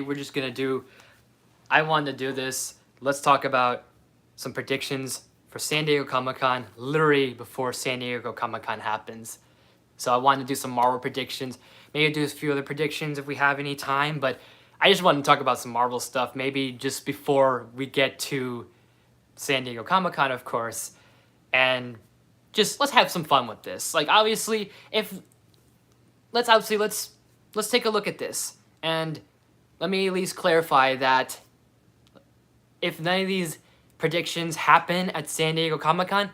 we're just gonna do, I wanted to do this. Let's talk about some predictions for San Diego Comic-Con, literally before San Diego Comic-Con happens. So I wanted to do some Marvel predictions, maybe do a few other predictions if we have any time, but I just wanted to talk about some Marvel stuff, maybe just before we get to San Diego Comic-Con, of course, and just let's have some fun with this. Like, obviously, let's take a look at this, and let me at least clarify that if none of these predictions happen at San Diego Comic-Con,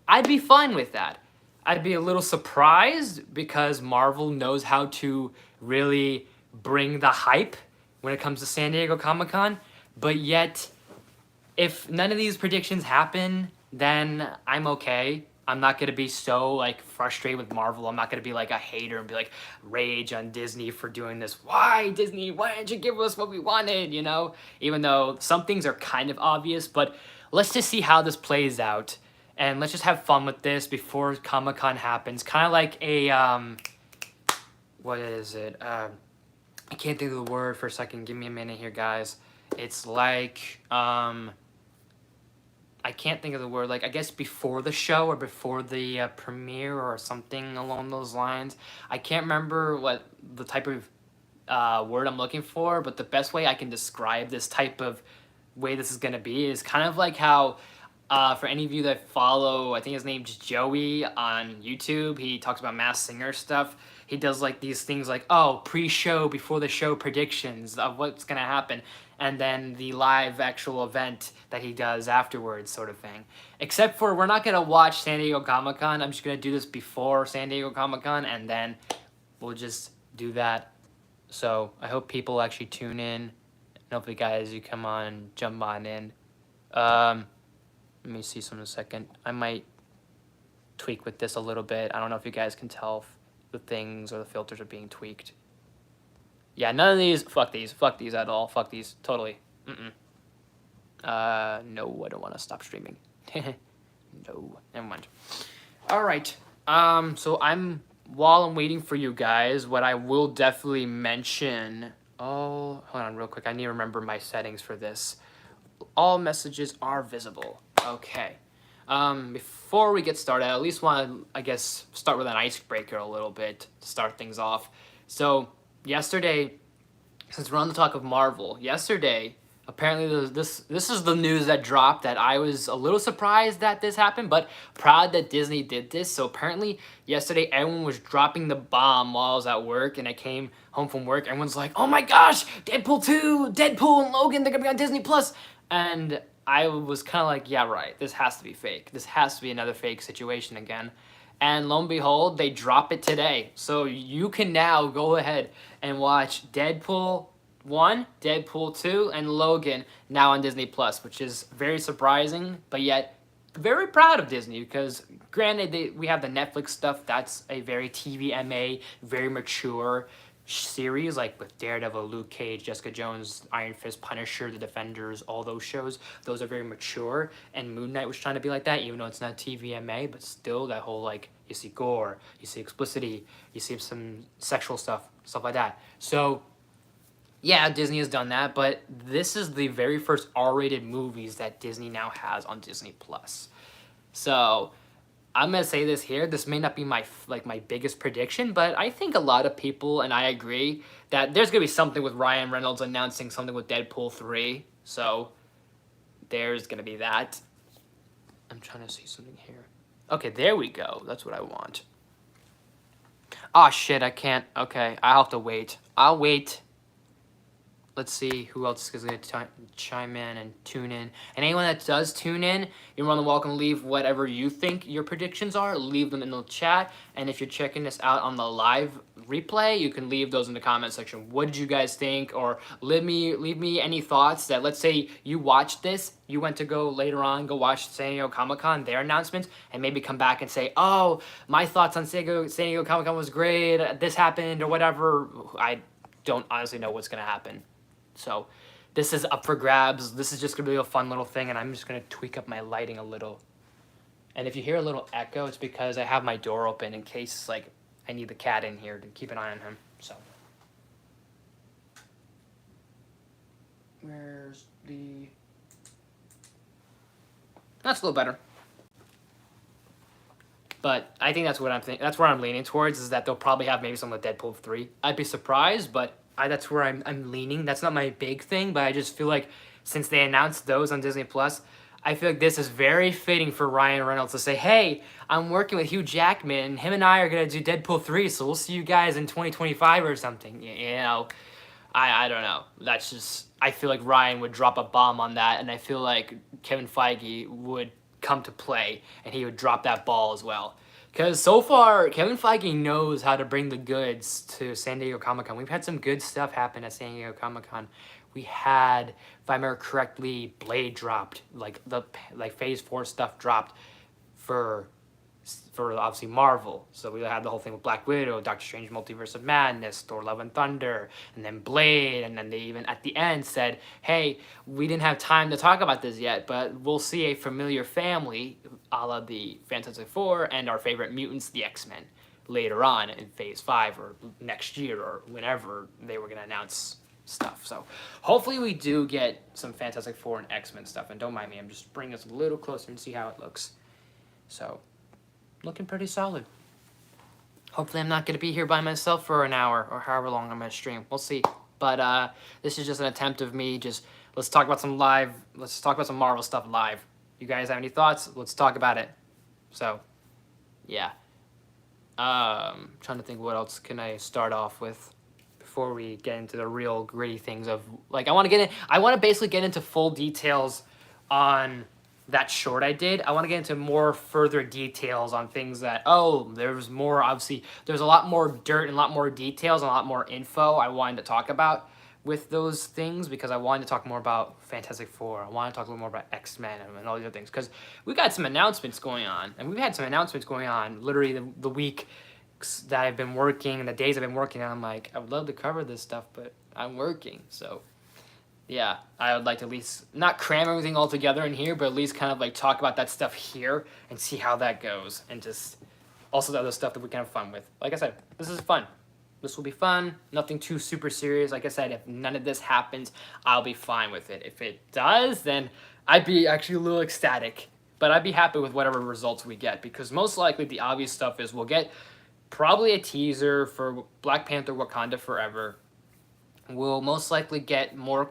I'd be fine with that. I'd be a little surprised because Marvel knows how to really bring the hype when it comes to San Diego Comic-Con, but yet if none of these predictions happen, then I'm okay. I'm not gonna be so like frustrated with Marvel. I'm not gonna be like a hater and be like rage on Disney for doing this. Why, Disney? Why didn't you give us what we wanted? You know, even though some things are kind of obvious, but let's just see how this plays out, and let's just have fun with this before Comic-Con happens. Kind of like a what is it? I can't think of the word for a second. Give me a minute here, guys. It's like I can't think of the word, like, I guess before the show or before the premiere or something along those lines. I can't remember what the type of word I'm looking for, but the best way I can describe this type of way this is going to be is kind of like how, for any of you that follow, I think his name's Joey on YouTube, he talks about Masked Singer stuff. He does like these things like, oh, pre-show, before the show predictions of what's going to happen, and then the live actual event that he does afterwards, sort of thing. Except for we're not going to watch San Diego Comic-Con. I'm just going to do this before San Diego Comic-Con, and then we'll just do that. So I hope people actually tune in. And hopefully, guys, you come on, jump on in. Let me see some in a second. I might tweak with this a little bit. I don't know if you guys can tell if the things or the filters are being tweaked. Yeah, none of these. Fuck these at all. Fuck these. Totally. No, I don't want to stop streaming. No, never mind. All right. So while I'm waiting for you guys, what I will definitely mention. Oh, hold on real quick. I need to remember my settings for this. All messages are visible. Okay. Before we get started, I at least want to, I guess, start with an icebreaker a little bit to start things off. So, yesterday, since we're on the talk of Marvel, yesterday, apparently this is the news that dropped that I was a little surprised that this happened, but proud that Disney did this. So apparently, yesterday, everyone was dropping the bomb while I was at work, and I came home from work. Everyone's like, oh my gosh, Deadpool 2, Deadpool and Logan, they're going to be on Disney+. And I was kind of like, yeah, right, this has to be fake. This has to be another fake situation again. And lo and behold, they drop it today. So you can now go ahead and watch Deadpool 1, Deadpool 2, and Logan now on Disney+, which is very surprising, but yet very proud of Disney because, granted, we have the Netflix stuff. That's a very TVMA, very mature series, like with Daredevil, Luke Cage, Jessica Jones, Iron Fist, Punisher, The Defenders, all those shows. Those are very mature, and Moon Knight was trying to be like that, even though it's not TVMA, but still that whole, like, you see gore, you see explicitity, you see some sexual stuff like that. So, yeah, Disney has done that, but this is the very first R-rated movies that Disney now has on Disney+. So, I'm going to say this here. This may not be my biggest prediction, but I think a lot of people, and I agree, that there's going to be something with Ryan Reynolds announcing something with Deadpool 3. So, there's going to be that. I'm trying to see something here. Okay, there we go. That's what I want. Oh, shit, I can't. Okay, I'll have to wait. I'll wait. Let's see who else is going to chime in and tune in. And anyone that does tune in, you're more than welcome to leave whatever you think your predictions are. Leave them in the chat. And if you're checking this out on the live replay, you can leave those in the comment section. What did you guys think? Or leave me any thoughts that, let's say you watched this, you went to go later on, go watch San Diego Comic-Con, their announcements, and maybe come back and say, oh, my thoughts on San Diego Comic-Con was great, this happened, or whatever. I don't honestly know what's going to happen. So this is up for grabs. This is just going to be a fun little thing, and I'm just going to tweak up my lighting a little. And if you hear a little echo, it's because I have my door open in case, like, I need the cat in here to keep an eye on him. So Where's the... That's a little better. But I think that's what I'm thinking. That's where I'm leaning towards, is that they'll probably have maybe some of Deadpool 3. I'd be surprised, but that's where I'm leaning. That's not my big thing, but I just feel like since they announced those on Disney Plus, I feel like this is very fitting for Ryan Reynolds to say, hey, I'm working with Hugh Jackman, and him and I are going to do Deadpool 3, so we'll see you guys in 2025 or something. You know, I don't know. That's just, I feel like Ryan would drop a bomb on that, and I feel like Kevin Feige would come to play, and he would drop that ball as well. Because so far, Kevin Feige knows how to bring the goods to San Diego Comic-Con. We've had some good stuff happen at San Diego Comic-Con. We had, if I remember correctly, Blade dropped, like Phase 4 stuff dropped for obviously Marvel. So we had the whole thing with Black Widow, Doctor Strange Multiverse of Madness, Thor Love and Thunder, and then Blade, and then they even at the end said, hey, we didn't have time to talk about this yet, but we'll see a familiar family, a la the Fantastic Four, and our favorite mutants, the X-Men, later on in Phase 5 or next year or whenever they were going to announce stuff. So hopefully we do get some Fantastic Four and X-Men stuff, and don't mind me, I'm just bringing us a little closer and see how it looks. So looking pretty solid. Hopefully I'm not going to be here by myself for an hour or however long I'm going to stream. We'll see. But this is just an attempt of me just, let's talk about some Marvel stuff live. You guys have any thoughts? Let's talk about it. So, yeah. Trying to think what else can I start off with before we get into the real gritty things of, like, I want to basically get into full details on that short I did. I want to get into more further details on things that, there's more, obviously, there's a lot more dirt and a lot more details and a lot more info I wanted to talk about with those things, because I wanted to talk more about Fantastic Four. I want to talk a little more about X-Men and all these other things, because we got some announcements going on, and we've had some announcements going on literally the week that I've been working and the days I've been working, and I'm like, I would love to cover this stuff, but I'm working, so yeah, I would like to at least not cram everything all together in here, but at least kind of like talk about that stuff here and see how that goes, and just also the other stuff that we can have fun with. Like I said, this is fun. This will be fun. Nothing too super serious. Like I said, if none of this happens, I'll be fine with it. If it does, then I'd be actually a little ecstatic, but I'd be happy with whatever results we get, because most likely the obvious stuff is we'll get probably a teaser for Black Panther Wakanda Forever. We'll most likely get more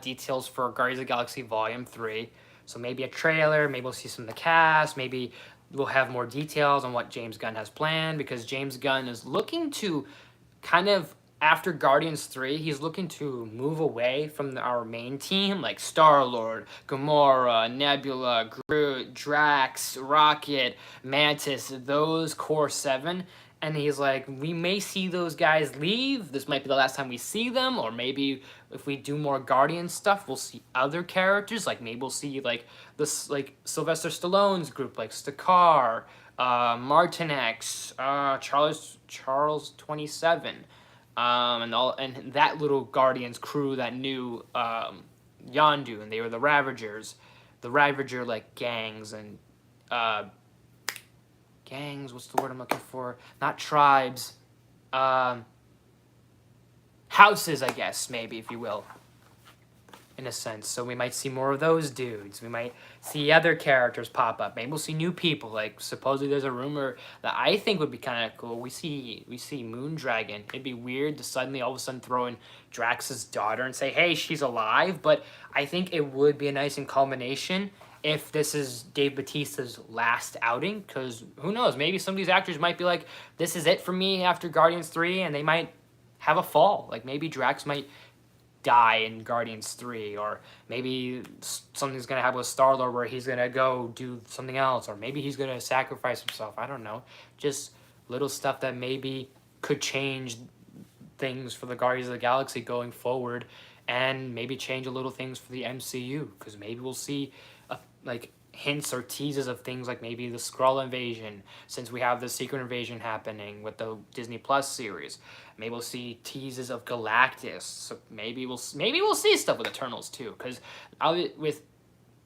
details for Guardians of the Galaxy Volume 3. So maybe a trailer, maybe we'll see some of the cast, maybe we'll have more details on what James Gunn has planned, because James Gunn is looking to kind of, after Guardians 3, he's looking to move away from our main team, like Star-Lord, Gamora, Nebula, Groot, Drax, Rocket, Mantis, those core 7. And he's like, we may see those guys leave. This might be the last time we see them. Or maybe if we do more Guardian stuff, we'll see other characters. Like maybe we'll see like this, like Sylvester Stallone's group, like Stakar, Martinex, Charles 27, and that little Guardians crew that knew Yondu, and they were the Ravagers, the Ravager like gangs and what's the word I'm looking for? Not tribes. Houses, I guess, maybe, if you will. In a sense. So we might see more of those dudes. We might see other characters pop up. Maybe we'll see new people. Like, supposedly there's a rumor that I think would be kind of cool. We see Moondragon. It'd be weird to suddenly all of a sudden throw in Drax's daughter and say, hey, she's alive. But I think it would be a nice culmination if this is Dave Bautista's last outing, because who knows, maybe some of these actors might be like, this is it for me after Guardians 3, and they might have a fall. Like, maybe Drax might die in Guardians 3, or maybe something's going to happen with Star-Lord where he's going to go do something else, or maybe he's going to sacrifice himself. I don't know. Just little stuff that maybe could change things for the Guardians of the Galaxy going forward, and maybe change a little things for the MCU, because maybe we'll see like hints or teases of things like maybe the Skrull invasion, since we have the Secret Invasion happening with the Disney Plus series. Maybe we'll see teases of Galactus. So maybe we'll see stuff with Eternals too, because with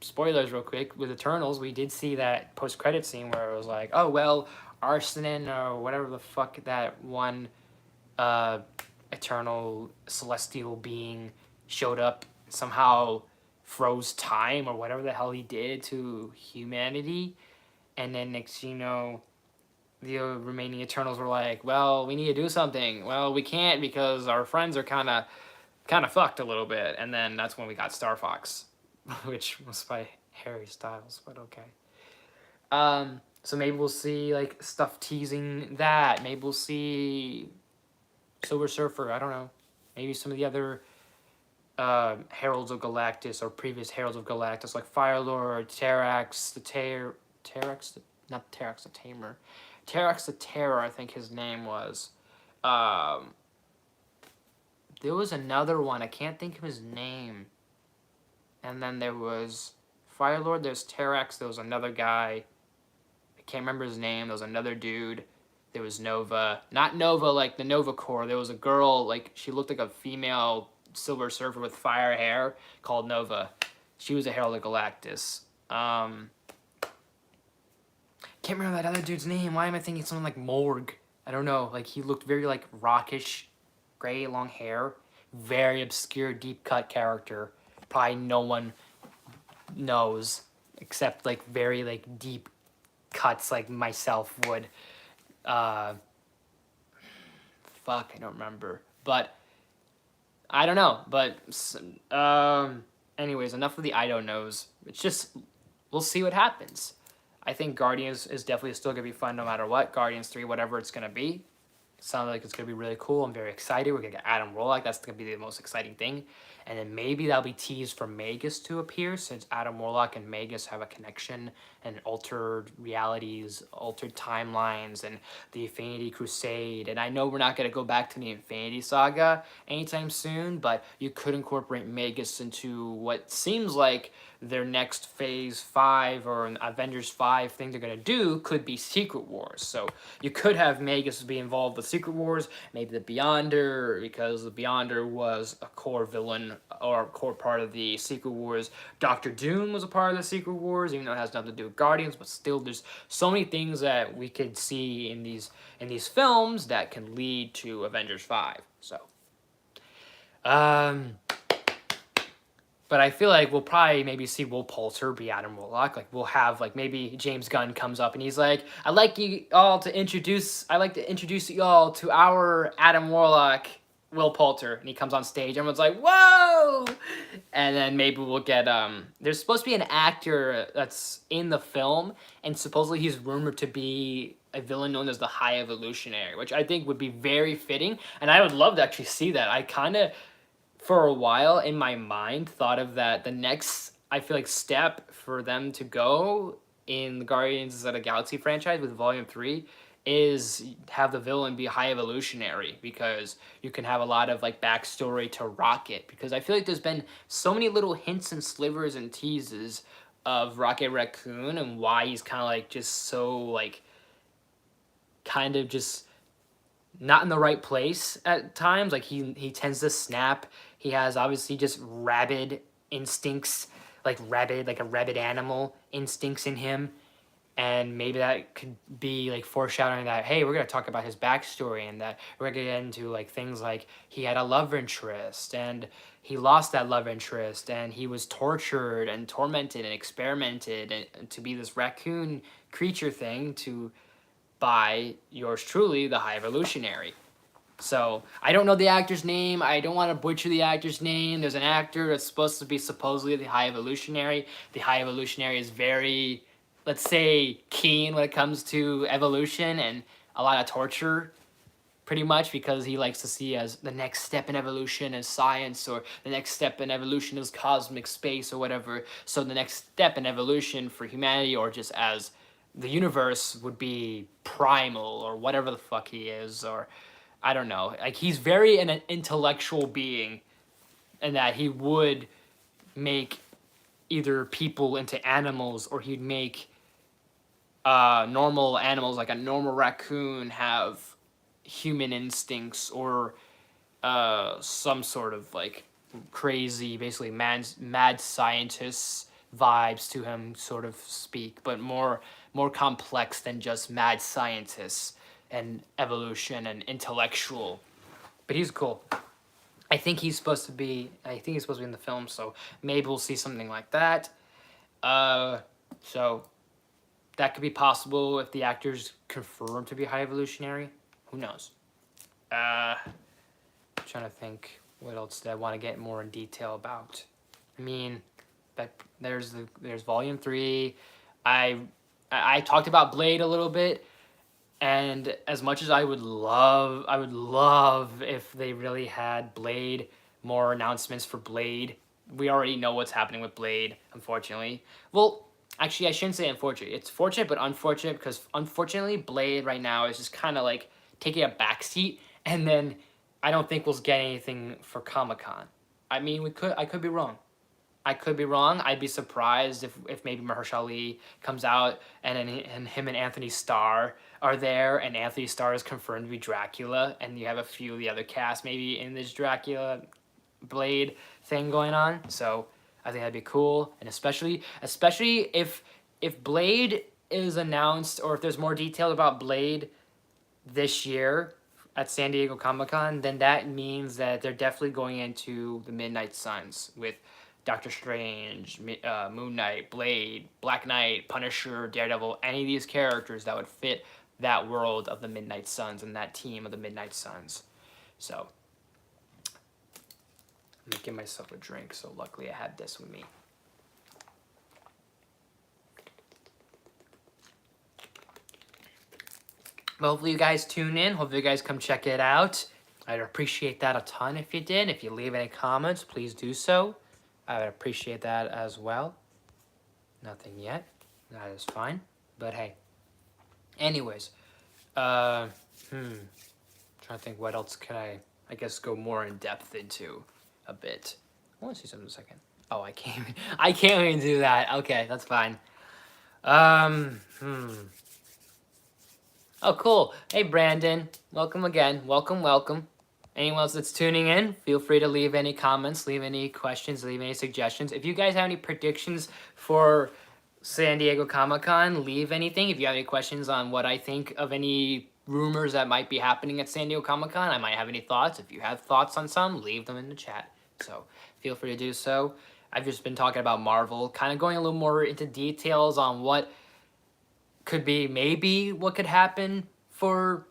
spoilers real quick, with Eternals we did see that post-credit scene where it was like, oh well, Arsenal or whatever the fuck that one eternal celestial being showed up somehow froze time or whatever the hell he did to humanity. And then next you know, the remaining Eternals were like, well, we need to do something. Well, we can't because our friends are kind of fucked a little bit. And then that's when we got Star Fox, which was by Harry Styles, but okay. So maybe we'll see like stuff teasing that. Maybe we'll see Silver Surfer. I don't know. Maybe some of the other Heralds of Galactus or previous Heralds of Galactus, like Firelord, Terrax, not Terrax the Tamer, Terrax the Terror, I think his name was. There was another one, I can't think of his name. And then there was Firelord, there's Terrax, there was another guy. I can't remember his name, there was another dude. There was Nova. Not Nova like the Nova Corps, there was a girl, like she looked like a female Silver Surfer with fire hair called Nova. She was a Herald of Galactus. Can't remember that other dude's name. Why am I thinking something like Morg? I don't know. Like he looked very like rockish, gray, long hair, very obscure, deep cut character. Probably no one knows except like very like deep cuts like myself would. Fuck, I don't remember. But I don't know. But anyways, enough of the I don't knows. It's just we'll see what happens. I think Guardians is definitely still going to be fun no matter what. Guardians 3, whatever it's going to be. Sounds like it's going to be really cool. I'm very excited. We're going to get Adam Warlock. That's going to be the most exciting thing. And then maybe that'll be teased for Magus to appear, since Adam Warlock and Magus have a connection and altered realities, altered timelines, and the Infinity Crusade. And I know we're not going to go back to the Infinity Saga anytime soon, but you could incorporate Magus into what seems like their next Phase 5 or an Avengers 5 thing they're going to do could be Secret Wars. So you could have Magus be involved with Secret Wars, maybe the Beyonder, because the Beyonder was a core villain or a core part of the Secret Wars. Doctor Doom was a part of the Secret Wars, even though it has nothing to do with Guardians, but still there's so many things that we could see in these films that can lead to Avengers 5. So but I feel like we'll probably maybe see Will Poulter be Adam Warlock. Like we'll have like maybe James Gunn comes up and he's like, I'd like to introduce you all to our Adam Warlock, Will Poulter. And he comes on stage, everyone's like, whoa! And then maybe we'll get there's supposed to be an actor that's in the film, and supposedly he's rumored to be a villain known as the High Evolutionary, which I think would be very fitting, and I would love to actually see that. I kind of, for a while in my mind, thought of that the next, I feel like, step for them to go in the Guardians of the Galaxy franchise with Volume 3 is have the villain be High Evolutionary, because you can have a lot of like backstory to Rocket, because I feel like there's been so many little hints and slivers and teases of Rocket Raccoon and why he's kind of like just so like kind of just not in the right place at times. Like he tends to snap. He has obviously just rabid instincts, like a rabid animal instincts in him. And maybe that could be like foreshadowing that, hey, we're going to talk about his backstory, and that we're going to get into like things like he had a love interest and he lost that love interest and he was tortured and tormented and experimented and to be this raccoon creature thing by yours truly, the High Evolutionary. So I don't know the actor's name. I don't want to butcher the actor's name. There's an actor that's supposed to be supposedly the High Evolutionary. The High Evolutionary is very, let's say, keen when it comes to evolution and a lot of torture, pretty much, because he likes to see as the next step in evolution is science, or the next step in evolution is cosmic space or whatever. So the next step in evolution for humanity, or just as the universe, would be primal or whatever the fuck he is, or I don't know. Like he's very an intellectual being, and that he would make either people into animals, or he'd make normal animals, like a normal raccoon, have human instincts, or some sort of like crazy, basically mad scientist vibes to him, sort of speak, but more complex than just mad scientists and evolution and intellectual. But he's cool. I think he's supposed to be in the film, so maybe we'll see something like that. So that could be possible if the actor's confirmed to be High Evolutionary. Who knows? I'm trying to think what else did I want to get more in detail about. I mean, there's Volume 3. I talked about Blade a little bit, and as much as I would love if they really had Blade, more announcements for Blade. We already know what's happening with Blade, unfortunately. Well, actually, I shouldn't say unfortunate. It's fortunate, but unfortunate, because unfortunately, Blade right now is just kind of like taking a backseat, and then I don't think we'll get anything for Comic-Con. I mean, I could be wrong. I could be wrong. I'd be surprised if maybe Mahershala Ali comes out and him and Anthony Starr are there, and Anthony Starr is confirmed to be Dracula, and you have a few of the other cast maybe in this Dracula Blade thing going on. So I think that'd be cool, and especially if Blade is announced, or if there's more detail about Blade this year at San Diego Comic-Con, then that means that they're definitely going into the Midnight Suns with Doctor Strange, Moon Knight, Blade, Black Knight, Punisher, Daredevil, any of these characters that would fit that world of the Midnight Suns and that team of the Midnight Suns. So, I'm going to give myself a drink, so luckily I have this with me. Well, hopefully you guys tune in. Hopefully you guys come check it out. I'd appreciate that a ton if you did. If you leave any comments, please do so. I would appreciate that as well. Nothing yet. That is fine. But hey. Anyways. Trying to think what else can I guess go more in depth into a bit. I want to see something in a second. Oh, I can't even do that. Okay, that's fine. Oh, cool. Hey, Brandon. Welcome again. Welcome. Anyone else that's tuning in, feel free to leave any comments, leave any questions, leave any suggestions. If you guys have any predictions for San Diego Comic-Con, leave anything. If you have any questions on what I think of any rumors that might be happening at San Diego Comic-Con, I might have any thoughts. If you have thoughts on some, leave them in the chat. So feel free to do so. I've just been talking about Marvel, kind of going a little more into details on what could be maybe what could happen for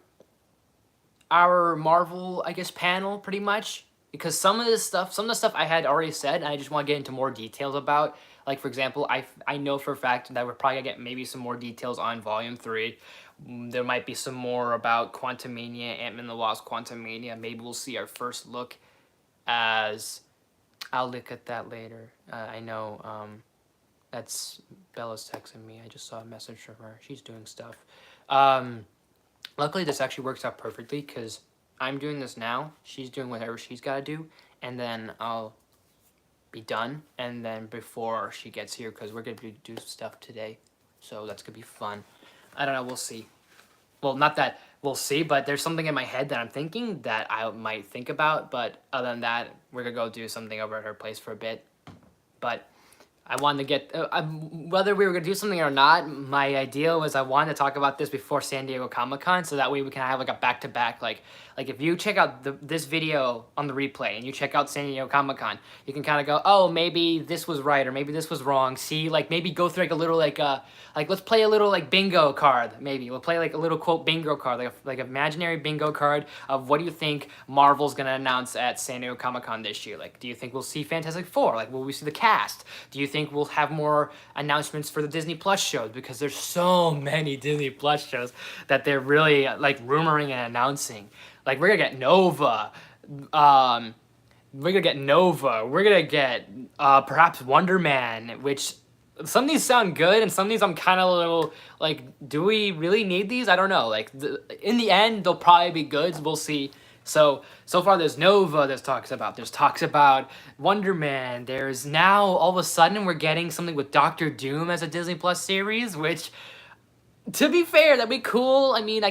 our Marvel, I guess, panel, pretty much. Because some of the stuff I had already said, and I just want to get into more details about. Like, for example, I know for a fact that we're probably going to get maybe some more details on Volume 3. There might be some more about Quantumania, Ant-Man and the Wasp Quantumania. Maybe we'll see our first look as... I'll look at that later. I know that's... Bella's texting me. I just saw a message from her. She's doing stuff. Luckily, this actually works out perfectly because I'm doing this now. She's doing whatever she's got to do. And then I'll be done. And then before she gets here, because we're going to do stuff today. So that's going to be fun. I don't know. We'll see. Well, not that we'll see, but there's something in my head that I'm thinking that I might think about. But other than that, we're going to go do something over at her place for a bit. But... I wanted to get, whether we were going to do something or not, my idea was I wanted to talk about this before San Diego Comic-Con, so that way we can have like a back-to-back, like if you check out this video on the replay and you check out San Diego Comic-Con, you can kind of go, oh, maybe this was right or maybe this was wrong. See, like maybe go through like a little like let's play a little like bingo card. Maybe we'll play like a little quote bingo card, like imaginary bingo card of what do you think Marvel's gonna announce at San Diego Comic-Con this year? Like, do you think we'll see Fantastic Four? Like, will we see the cast? Do you think we'll have more announcements for the Disney Plus shows? Because there's so many Disney Plus shows that they're really like rumoring and announcing. Like, we're gonna get Nova. We're gonna get perhaps Wonder Man, which some of these sound good and some of these I'm kind of a little like, do we really need these? I don't know. Like, in the end, they'll probably be good. We'll see. So far there's Nova, there's talks about Wonder Man. There's now, all of a sudden, we're getting something with Doctor Doom as a Disney Plus series, which, to be fair, that'd be cool. I mean,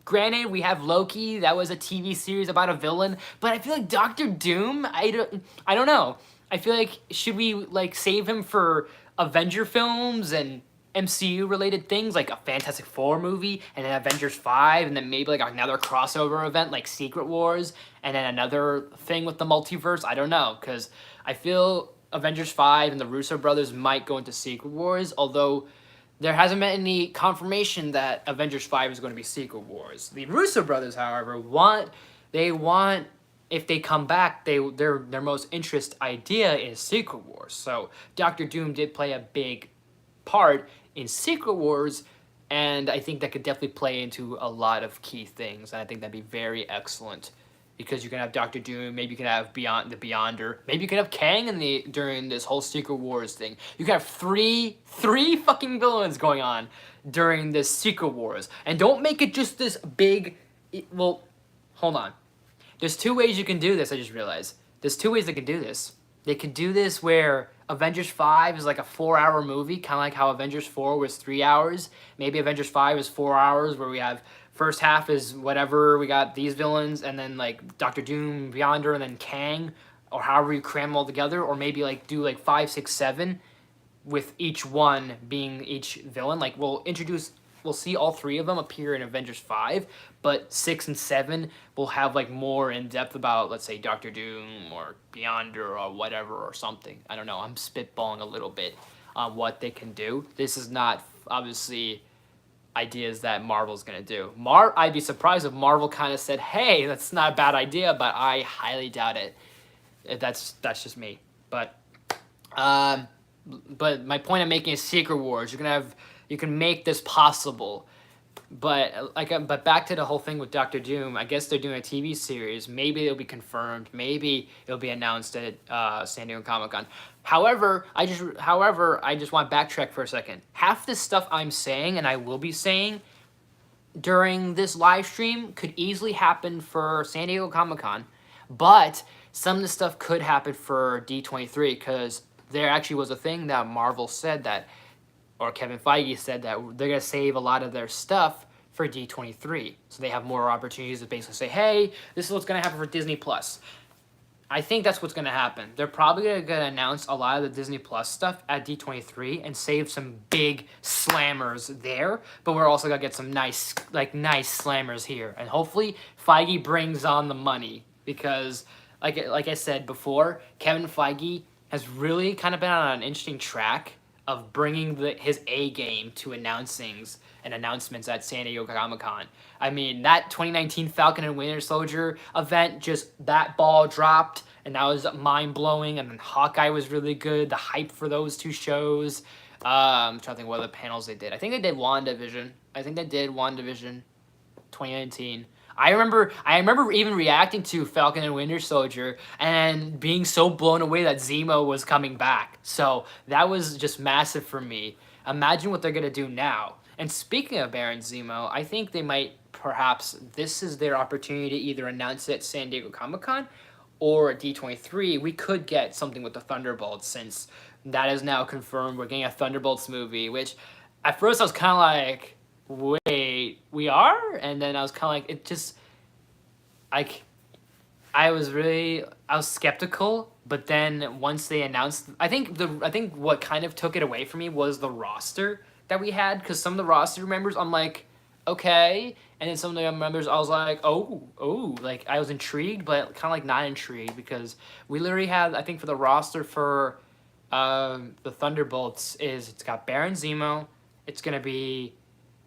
granted, we have Loki, that was a TV series about a villain, but I feel like Doctor Doom, I don't know. I feel like, should we, like, save him for Avenger films and MCU-related things, like a Fantastic Four movie, and then Avengers 5, and then maybe, like, another crossover event, like Secret Wars, and then another thing with the multiverse. I don't know, because I feel Avengers 5 and the Russo brothers might go into Secret Wars, although there hasn't been any confirmation that Avengers 5 is going to be Secret Wars. The Russo brothers, however, want if they come back, their most interest idea is Secret Wars. So Doctor Doom did play a big part in Secret Wars, and I think that could definitely play into a lot of key things, and I think that'd be very excellent. Because you can have Doctor Doom, maybe you can have the Beyonder, maybe you can have Kang during this whole Secret Wars thing. You can have three fucking villains going on during this Secret Wars, and don't make it just this big. Well, hold on. There's two ways you can do this. I just realized there's two ways they can do this. They could do this where Avengers 5 is like a 4-hour movie, kind of like how Avengers 4 was 3 hours. Maybe Avengers 5 is 4 hours, where we have first half is whatever, we got these villains, and then like Doctor Doom, Beyonder, and then Kang, or however you cram them all together, or maybe like do like 5, 6, 7, with each one being each villain. Like we'll see all three of them appear in Avengers 5, but 6 and 7 will have like more in depth about, let's say, Doctor Doom or Beyonder or whatever or something. I don't know. I'm spitballing a little bit on what they can do. This is not obviously ideas that Marvel's gonna do. I'd be surprised if Marvel kind of said, "Hey, that's not a bad idea," but I highly doubt it. That's just me. But my point I'm making is Secret Wars. You can make this possible. But back to the whole thing with Doctor Doom. I guess they're doing a TV series. Maybe it'll be confirmed. Maybe it'll be announced at San Diego Comic-Con. However, I just want to backtrack for a second. Half the stuff I'm saying and I will be saying during this live stream could easily happen for San Diego Comic-Con, but some of the stuff could happen for D23, because there actually was a thing that Marvel said that, or Kevin Feige said, that they're going to save a lot of their stuff for D23. So they have more opportunities to basically say, hey, this is what's going to happen for Disney+. I think that's what's going to happen. They're probably going to announce a lot of the Disney Plus stuff at D23 and save some big slammers there, but we're also going to get some nice slammers here. And hopefully Feige brings on the money, because like I said before, Kevin Feige has really kind of been on an interesting track of bringing his A game to announcements at San Diego Comic-Con. I mean, that 2019 Falcon and Winter Soldier event, just that ball dropped, and that was mind-blowing, and then Hawkeye was really good, the hype for those two shows. I'm trying to think what other panels they did. I think they did WandaVision. 2019. I remember even reacting to Falcon and Winter Soldier and being so blown away that Zemo was coming back. So that was just massive for me. Imagine what they're going to do now. And speaking of Baron Zemo, I think they might, perhaps, this is their opportunity to either announce it at San Diego Comic-Con or at D23. We could get something with the Thunderbolts, since that is now confirmed. We're getting a Thunderbolts movie, which at first I was kind of like, wait, we are? And then I was kind of like, it just, like, I was skeptical, but then once they announced, I think what kind of took it away from me was the roster that we had, because some of the roster members, I'm like, okay, and then some of the members, I was like, oh, like, I was intrigued, but kind of like not intrigued, because we literally had, I think for the roster for the Thunderbolts it's got Baron Zemo, it's gonna be,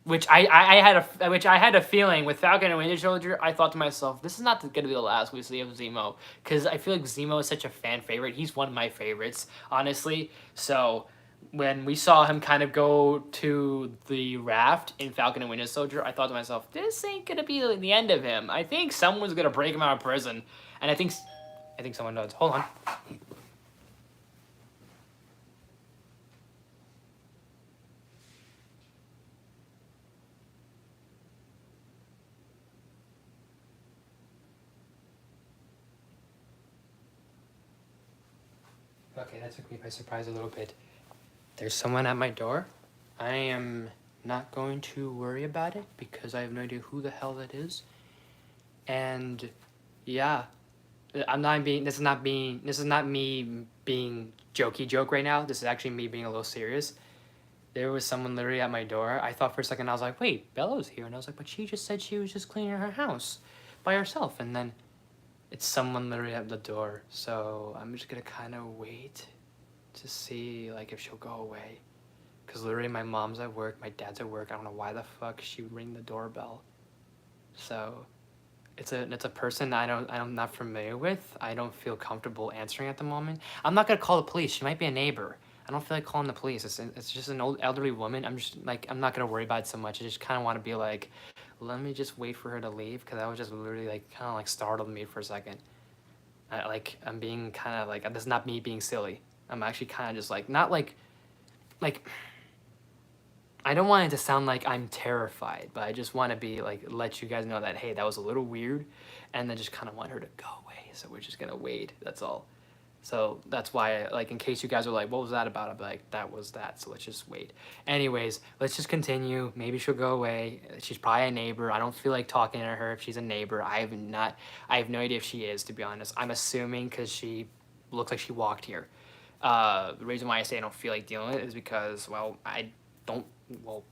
which I had a feeling with Falcon and Winter Soldier. I thought to myself, this is not going to be the last we see of Zemo, because I feel like Zemo is such a fan favorite. He's one of my favorites, honestly. So when we saw him kind of go to the raft in Falcon and Winter Soldier, I thought to myself, this ain't going to be the end of him. I think someone's going to break him out of prison, and I think someone does. Hold on. Okay, that took me by surprise a little bit. There's someone at my door. I am not going to worry about it, because I have no idea who the hell that is. And yeah, this is not me being joke right now. This is actually me being a little serious. There was someone literally at my door. I thought for a second, I was like, wait, Bella's here. And I was like, but she just said she was just cleaning her house by herself. And then It's someone literally at the door, so I'm just gonna kind of wait to see like if she'll go away. Cause literally my mom's at work, my dad's at work. I don't know why the fuck she would ring the doorbell. So it's a person I'm not familiar with. I don't feel comfortable answering at the moment. I'm not gonna call the police. She might be a neighbor. I don't feel like calling the police. It's just an old elderly woman. I'm just like I'm not gonna worry about it so much. I just kind of want to be like, let me just wait for her to leave because that was just literally like kind of like startled me for a second. I'm being kind of like that's not me being silly. I'm actually kind of just like not like I don't want it to sound like I'm terrified, but I just want to be like let you guys know that hey, that was a little weird, and then just kind of want her to go away. So we're just gonna wait. That's all. So that's why, like, in case you guys are like, what was that about? I'll be like, that was that. So let's just wait. Anyways, let's just continue. Maybe she'll go away. She's probably a neighbor. I don't feel like talking to her if she's a neighbor. I have no idea if she is, to be honest. I'm assuming because she looks like she walked here. The reason why I say I don't feel like dealing with it is because, well,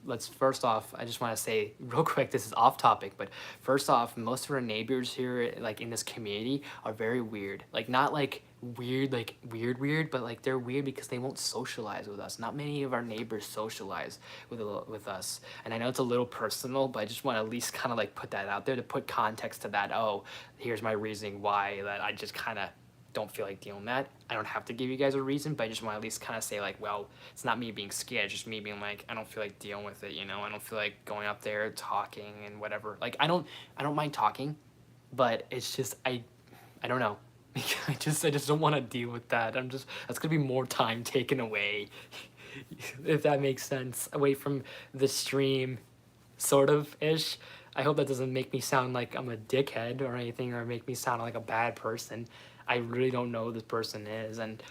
let's first off, I just want to say real quick, this is off topic, but first off, most of our neighbors here, like in this community, are very weird. Like, not like weird, like weird, but like they're weird because they won't socialize with us. Not many of our neighbors socialize with us. And I know it's a little personal, but I just want to at least kind of like put that out there to put context to that. Oh, here's my reasoning why that I just kind of don't feel like dealing with that. I don't have to give you guys a reason, but I just want to at least kind of say like, well, it's not me being scared, it's just me being like, I don't feel like dealing with it, you know? I don't feel like going up there talking and whatever. Like I don't mind talking, but it's just I don't know. I just don't want to deal with that. That's gonna be more time taken away, if that makes sense, away from the stream, sort of ish. I hope that doesn't make me sound like I'm a dickhead or anything, or make me sound like a bad person. I really don't know who this person is, and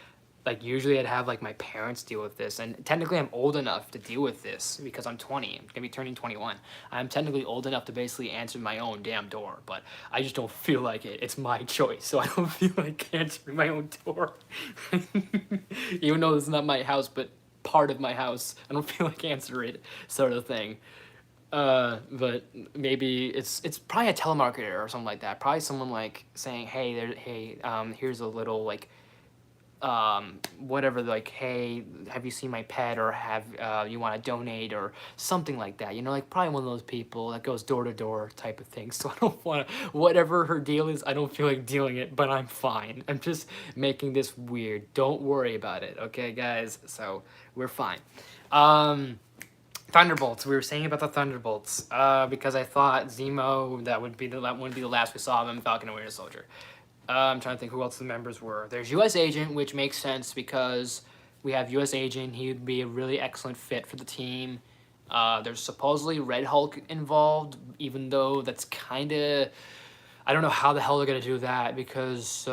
like usually I'd have like my parents deal with this, and technically I'm old enough to deal with this because I'm 20. I'm gonna be turning 21. I'm technically old enough to basically answer my own damn door, but I just don't feel like it. It's my choice, so I don't feel like answering my own door. Even though this is not my house, but part of my house, I don't feel like answering it, sort of thing. But maybe it's probably a telemarketer or something like that. Probably someone like saying, here's a little like whatever, like, hey, have you seen my pet, or have you want to donate, or something like that, you know, like probably one of those people that goes door to door type of thing. So I don't want to, whatever her deal is, I don't feel like dealing it, but I'm fine. I'm just making this weird. Don't worry about it, okay, guys? So we're fine. Thunderbolts. We were saying about the Thunderbolts because I thought Zemo, that wouldn't be the last we saw of him, Falcon and Winter Soldier. I'm trying to think who else the members were. There's U.S. Agent, which makes sense because we have U.S. Agent. He would be a really excellent fit for the team. There's supposedly Red Hulk involved, even though that's kind of... I don't know how the hell they're going to do that because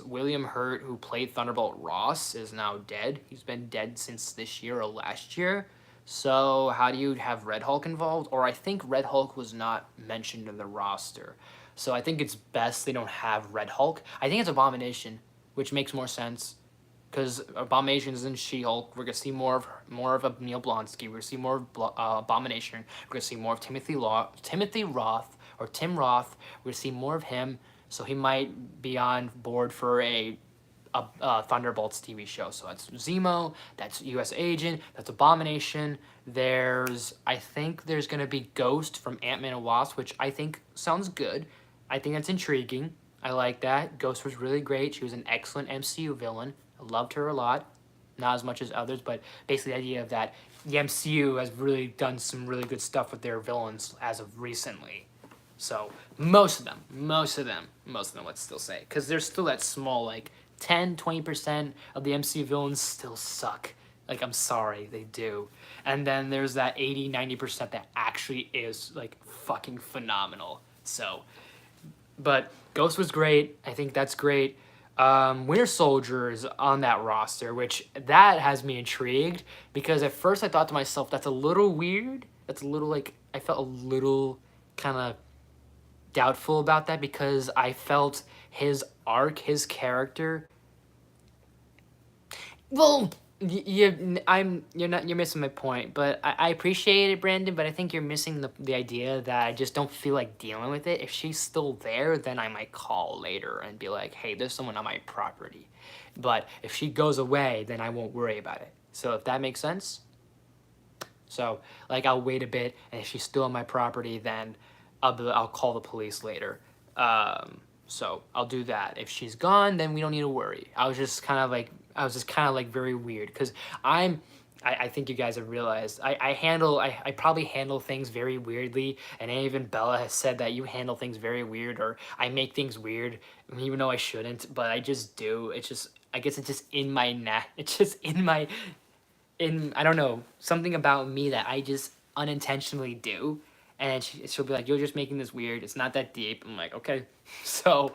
William Hurt, who played Thunderbolt Ross, is now dead. He's been dead since this year or last year. So how do you have Red Hulk involved? Or I think Red Hulk was not mentioned in the roster. So I think it's best they don't have Red Hulk. I think it's Abomination, which makes more sense. Because Abomination is in She-Hulk. We're going to see more of Neil Blonsky. We're going to see more of Abomination. We're going to see more of Tim Roth. We're going to see more of him. So he might be on board for a Thunderbolts TV show. So that's Zemo, that's U.S. Agent, that's Abomination. I think there's going to be Ghost from Ant-Man and Wasp, which I think sounds good. I think that's intriguing. I like that. Ghost was really great. She was an excellent MCU villain. I loved her a lot. Not as much as others, but basically the idea of that the MCU has really done some really good stuff with their villains as of recently. So most of them, let's still say. Because there's still that small, like, 10-20% of the MCU villains still suck. Like, I'm sorry, they do. And then there's that 80-90% that actually is, like, fucking phenomenal. So, but Ghost was great. I think that's great. Winter Soldier is on that roster, which that has me intrigued. Because at first I thought to myself, that's a little weird. That's a little, like, I felt a little kind of doubtful about that because I felt his arc, his character... Well, You're missing my point, but I appreciate it, Brandon. But I think you're missing the idea that I just don't feel like dealing with it. If she's still there, then I might call later and be like, hey, there's someone on my property. But if she goes away, then I won't worry about it. So if that makes sense. So like I'll wait a bit, and if she's still on my property, then I'll call the police later. So I'll do that. If she's gone, then we don't need to worry. I was just kind of like very weird because I think you guys have realized I probably handle things very weirdly, and even Bella has said that you handle things very weird, or I make things weird even though I shouldn't, but I just do. It's just, I guess it's just in my it's just in my, I don't know, something about me that I just unintentionally do. And she'll be like, you're just making this weird. It's not that deep. I'm like, okay. So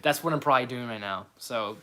that's what I'm probably doing right now. So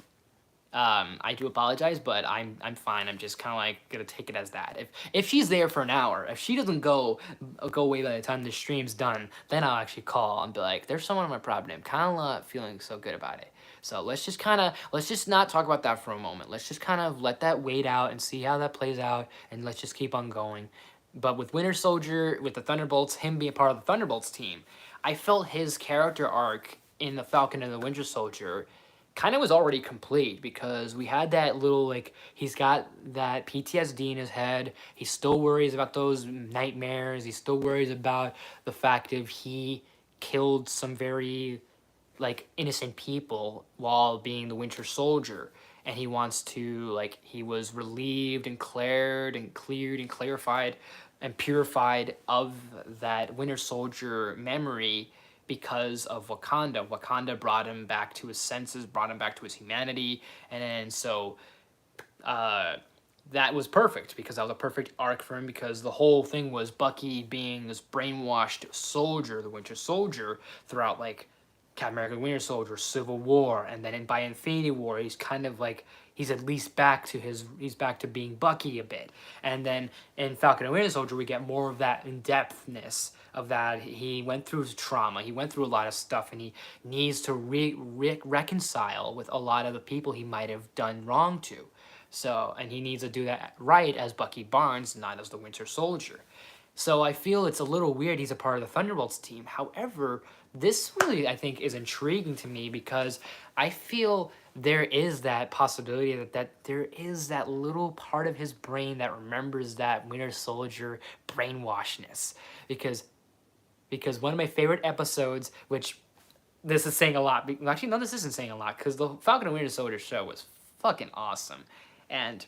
I do apologize, but I'm fine. I'm just kind of like gonna take it as that. If she's there for an hour, if she doesn't go away by the time the stream's done, then I'll actually call and be like, there's someone on my property. I'm kind of not feeling so good about it. So let's just not talk about that for a moment. Let's just kind of let that wait out and see how that plays out, and let's just keep on going. But with Winter Soldier, with the Thunderbolts, him being part of the Thunderbolts team, I felt his character arc in the Falcon and the Winter Soldier kind of was already complete, because we had that little, like, he's got that PTSD in his head. He still worries about those nightmares. He still worries about the fact of he killed some very, like, innocent people while being the Winter Soldier. And he wants to, like, he was relieved and cleared and cleared and clarified and purified of that Winter Soldier memory because of Wakanda. Wakanda brought him back to his senses, brought him back to his humanity, and then so that was perfect, because that was a perfect arc for him, because the whole thing was Bucky being this brainwashed soldier, the Winter Soldier, throughout like Captain America, Winter Soldier, Civil War, and then by Infinity War, he's kind of like, he's at least back to he's back to being Bucky a bit. And then in Falcon and Winter Soldier, we get more of that in-depthness of that. He went through trauma, he went through a lot of stuff, and he needs to reconcile with a lot of the people he might have done wrong to. So, and he needs to do that right as Bucky Barnes, not as the Winter Soldier. So I feel it's a little weird he's a part of the Thunderbolts team. However, this really, I think, is intriguing to me, because I feel there is that possibility that there is that little part of his brain that remembers that Winter Soldier brainwashness. Because one of my favorite episodes, which this is saying a lot. Actually, no, this isn't saying a lot, because the Falcon and Winter Soldier show was fucking awesome. And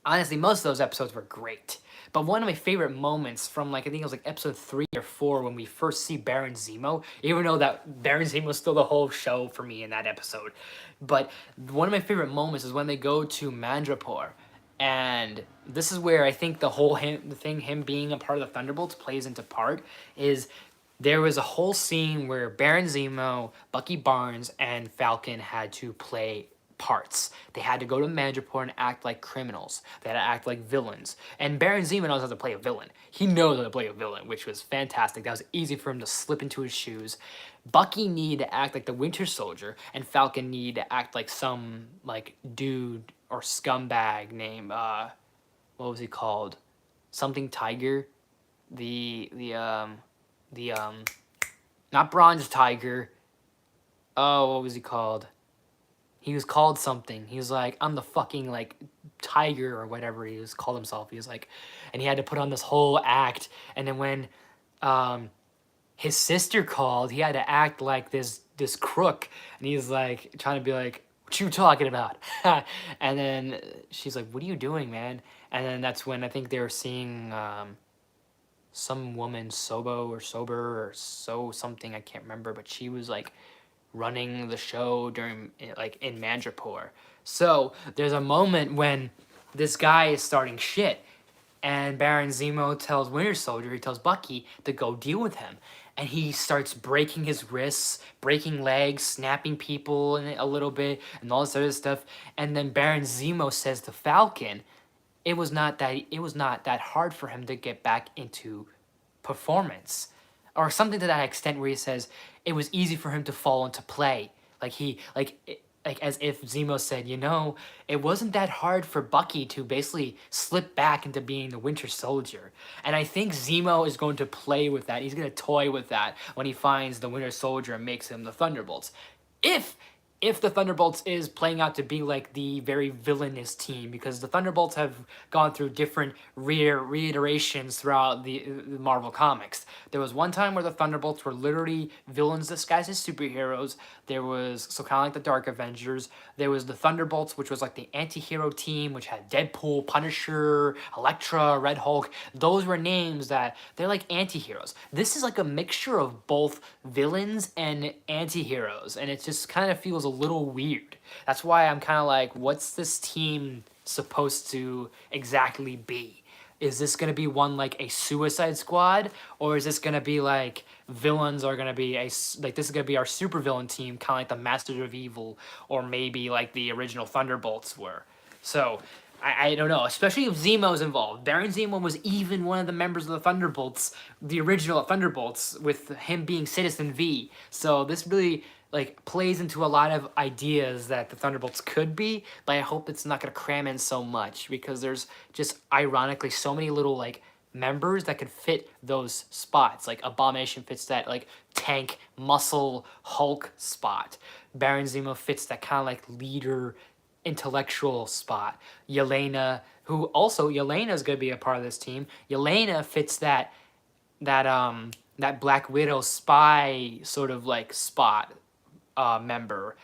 honestly, most of those episodes were great. But one of my favorite moments from, like, I think it was like episode 3 or 4, when we first see Baron Zemo, even though that Baron Zemo was still the whole show for me in that episode. But one of my favorite moments is when they go to Mandrapore. And this is where I think him being a part of the Thunderbolts plays into part, is there was a whole scene where Baron Zemo, Bucky Barnes, and Falcon had to play parts. They had to go to Madripoor and act like criminals. They had to act like villains. And Baron Zemo knows how to play a villain. He knows how to play a villain, which was fantastic. That was easy for him to slip into his shoes. Bucky needed to act like the Winter Soldier, and Falcon needed to act like some, like, dude or scumbag named, what was he called? Something Tiger? Not Bronze Tiger. Oh, what was he called? He was called something. He was like, I'm the fucking, like, tiger, or whatever he was called himself. He was like, and he had to put on this whole act. And then when his sister called, he had to act like this crook. And he was like, trying to be like, what you talking about? And then she's like, what are you doing, man? And then that's when I think they were seeing some woman, sober or so something, I can't remember. But she was like running the show during, like, in Mandrapore. So there's a moment when this guy is starting shit, and Baron Zemo tells Winter Soldier, he tells Bucky to go deal with him. And he starts breaking his wrists, breaking legs, snapping people in a little bit, and all this other stuff. And then Baron Zemo says to Falcon, it was not that hard for him to get back into performance, or something to that extent, where he says it was easy for him to fall into play. Like like as if Zemo said, you know, it wasn't that hard for Bucky to basically slip back into being the Winter Soldier. And I think Zemo is going to play with that. He's going to toy with that when he finds the Winter Soldier and makes him the Thunderbolts. If if the Thunderbolts is playing out to be like the very villainous team, because the Thunderbolts have gone through different reiterations throughout the Marvel comics. There was one time where the Thunderbolts were literally villains disguised as superheroes. There was, so kind of like the Dark Avengers. There was the Thunderbolts, which was like the anti-hero team, which had Deadpool, Punisher, Elektra, Red Hulk. Those were names that, they're like anti-heroes. This is like a mixture of both villains and anti-heroes, and it just kind of feels a little weird. That's why I'm kind of like, what's this team supposed to exactly be? Is this going to be one like a Suicide Squad, or is this going to be like villains are going to be like, this is going to be our supervillain team, kind of like the Masters of Evil, or maybe like the original Thunderbolts were? So I don't know, especially if Zemo's involved. Baron Zemo was even one of the members of the Thunderbolts, the original Thunderbolts, with him being Citizen V. So this really like plays into a lot of ideas that the Thunderbolts could be, but I hope it's not gonna cram in so much, because there's just ironically so many little like members that could fit those spots. Like Abomination fits that like tank, muscle, Hulk spot. Baron Zemo fits that kind of like leader, intellectual spot. Yelena, who also, Yelena's gonna be a part of this team. Yelena fits that Black Widow spy sort of like spot member.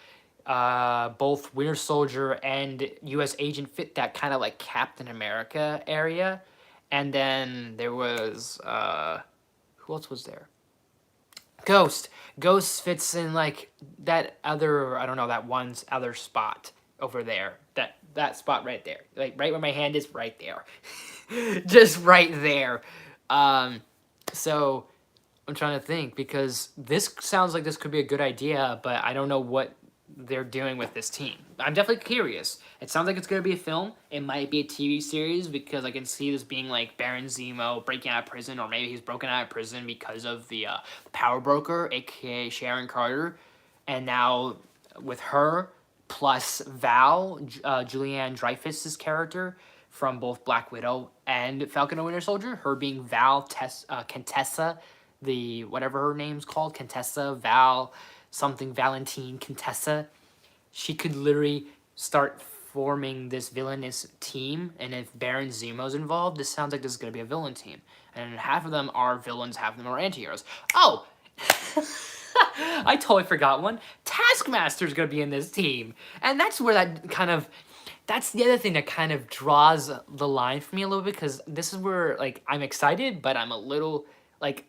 Both Winter Soldier and U.S. Agent fit that kind of like Captain America area. And then there was who else was there? Ghost. Ghost fits in like that other, I don't know, that one other spot over there. That spot right there. Like right where my hand is, right there. Just right there. So I'm trying to think, because this sounds like this could be a good idea, but I don't know what they're doing with this team. I'm definitely curious. It sounds like it's going to be a film. It might be a TV series, because I can see this being like Baron Zemo breaking out of prison, or maybe he's broken out of prison because of the power broker, aka Sharon Carter. And now with her, plus Val, Julianne Dreyfus's character from both Black Widow and Falcon and Winter Soldier, her being Val Contessa, the whatever her name's called, Contessa, Val, something Valentine, Contessa. She could literally start forming this villainous team, and if Baron Zemo's involved, this sounds like this is going to be a villain team. And half of them are villains, half of them are anti-heroes. Oh! I totally forgot one. Taskmaster's going to be in this team. And that's where that kind of, that's the other thing that kind of draws the line for me a little bit, because this is where, like, I'm excited, but I'm a little, like,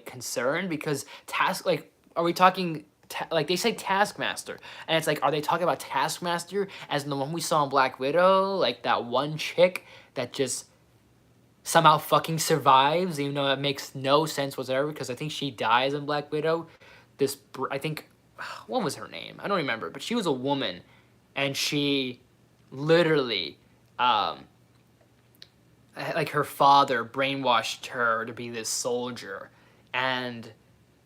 concerned, because are we talking, like, they say Taskmaster, and it's like, are they talking about Taskmaster as in the one we saw in Black Widow, like that one chick that just somehow fucking survives, even though it makes no sense whatsoever, because I think she dies in Black Widow. I think, what was her name? I don't remember, but she was a woman, and she literally, like, her father brainwashed her to be this soldier, and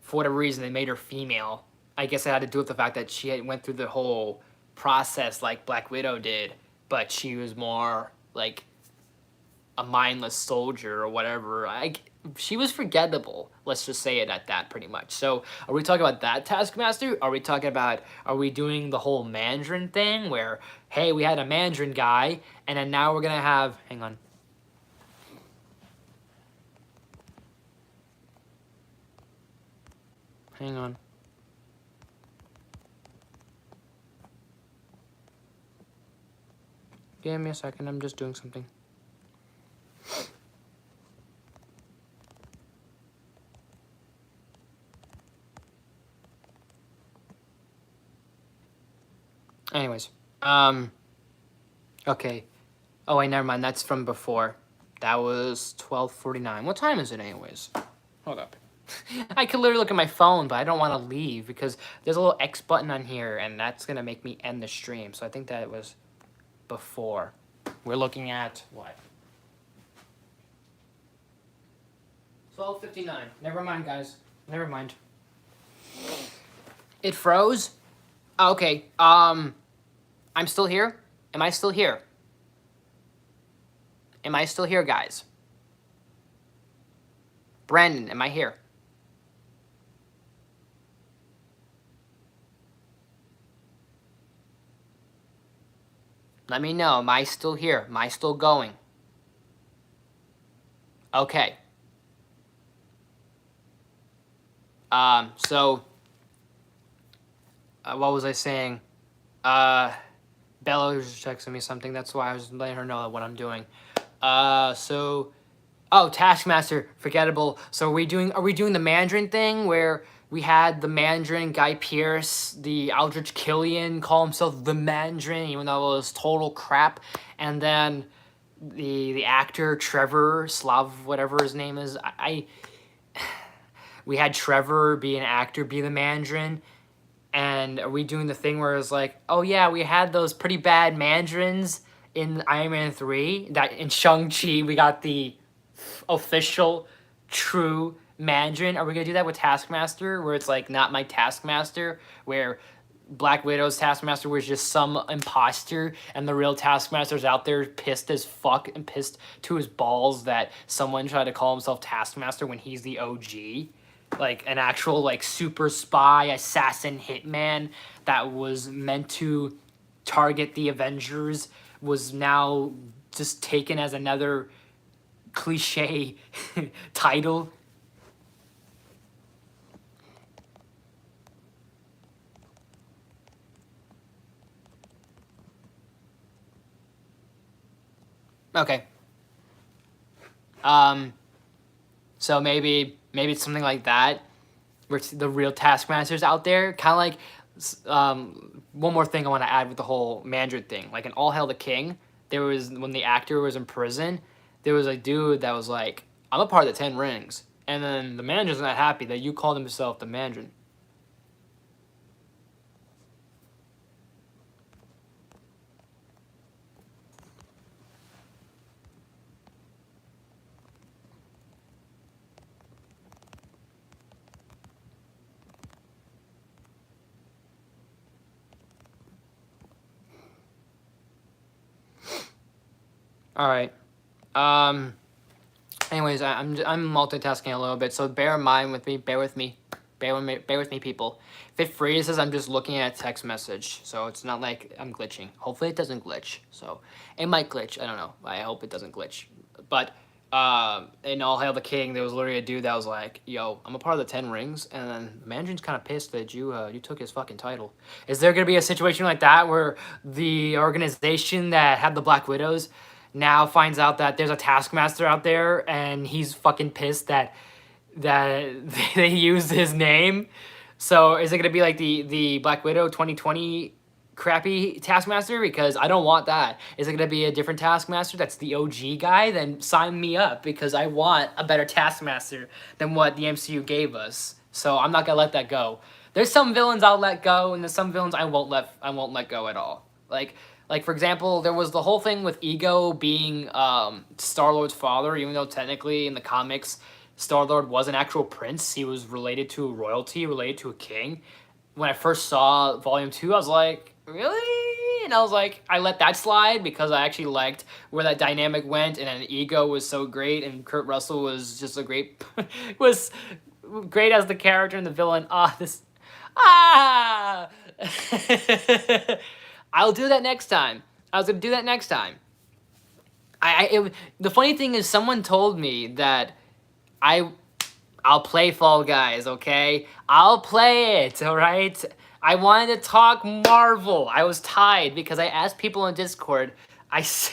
for whatever reason they made her female. I guess it had to do with the fact that she went through the whole process like Black Widow did, but she was more like a mindless soldier or whatever. She was forgettable. Let's just say it at that, pretty much. So are we talking about that Taskmaster? Are we talking about, are we doing the whole Mandarin thing where, hey, we had a Mandarin guy, and then now we're gonna have, hang on. Hang on. Give me a second, I'm just doing something. Anyways, okay. Oh wait, never mind, that's from before. That was 12:49. What time is it anyways? Hold up. I could literally look at my phone, but I don't want to leave, because there's a little X button on here, and that's going to make me end the stream. So I think that it was before. We're looking at what? 12:59. Never mind, guys. Never mind. It froze. Okay. I'm still here. Am I still here? Am I still here, guys? Brandon, am I here? Let me know. Am I still here? Am I still going? Okay. So, what was I saying? Bella was texting me something. That's why I was letting her know what I'm doing. Oh, Taskmaster, forgettable. So are we doing the Mandarin thing where we had the Mandarin, Guy Pearce, the Aldrich Killian call himself the Mandarin, even though it was total crap, and then the actor Trevor Slav, whatever his name is, we had Trevor be an actor, be the Mandarin. And are we doing the thing where it's like, oh yeah, we had those pretty bad Mandarins in Iron Man 3, that in Shang-Chi we got the official true Mandarin? Are we gonna do that with Taskmaster, where it's like not my Taskmaster, where Black Widow's Taskmaster was just some imposter and the real Taskmaster's out there pissed as fuck and pissed to his balls that someone tried to call himself Taskmaster when he's the OG? Like an actual like super spy assassin hitman that was meant to target the Avengers was now just taken as another cliche title. Okay. So maybe it's something like that, where the real Taskmasters out there, kind of like, one more thing I want to add with the whole Mandarin thing. Like in All Hail the King, there was, when the actor was in prison, there was a dude that was like, I'm a part of the Ten Rings. And then the Mandarin's not happy that you called himself the Mandarin. All right. Anyways, I'm multitasking a little bit, so bear in mind with me. Bear with me, people. If it freezes, I'm just looking at a text message, so it's not like I'm glitching. Hopefully, it doesn't glitch. So it might glitch. I don't know. I hope it doesn't glitch. But in All Hail the King, there was literally a dude that was like, "Yo, I'm a part of the Ten Rings," and then Mandarin's kind of pissed that you took his fucking title. Is there gonna be a situation like that where the organization that had the Black Widows now finds out that there's a Taskmaster out there and he's fucking pissed that they used his name? So is it gonna be like the Black Widow 2020 crappy Taskmaster? Because I don't want that. Is it gonna be a different Taskmaster that's the OG guy? Then sign me up, because I want a better Taskmaster than what the MCU gave us. So I'm not gonna let that go. There's some villains I'll let go, and there's some villains I won't let go at all. Like for example, there was the whole thing with Ego being Star-Lord's father, even though technically in the comics Star-Lord was an actual prince. He was related to royalty, related to a king. When I first saw Volume 2, I was like, really? And I was like, I let that slide because I actually liked where that dynamic went, and then Ego was so great, and Kurt Russell was just a great, was great as the character and the villain. I'll do that next time. I was gonna do that next time. The funny thing is, someone told me that I'll play Fall Guys, okay? I'll play it, alright? I wanted to talk Marvel. I was tied because I asked people on Discord. I asked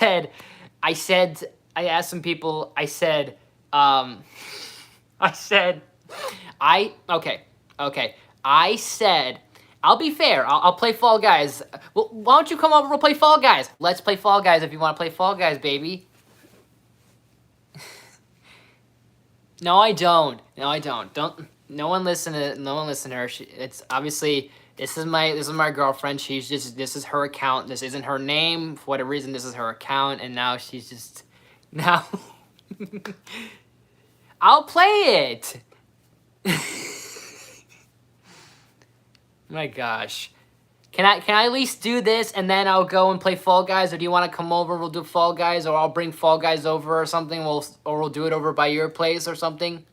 some people, I said, I'll be fair. I'll play Fall Guys. Well, why don't you come over? We'll play Fall Guys. Let's play Fall Guys if you want to play Fall Guys, baby. No, I don't. Don't. No one listen to her. It's obviously, this is my girlfriend. This is her account. This isn't her name. For whatever reason, this is her account, and now she's just now. I'll play it. My gosh. Can I at least do this and then I'll go and play Fall Guys, or do you want to come over? We'll do Fall Guys, or I'll bring Fall Guys over or something. We'll do it over by your place or something.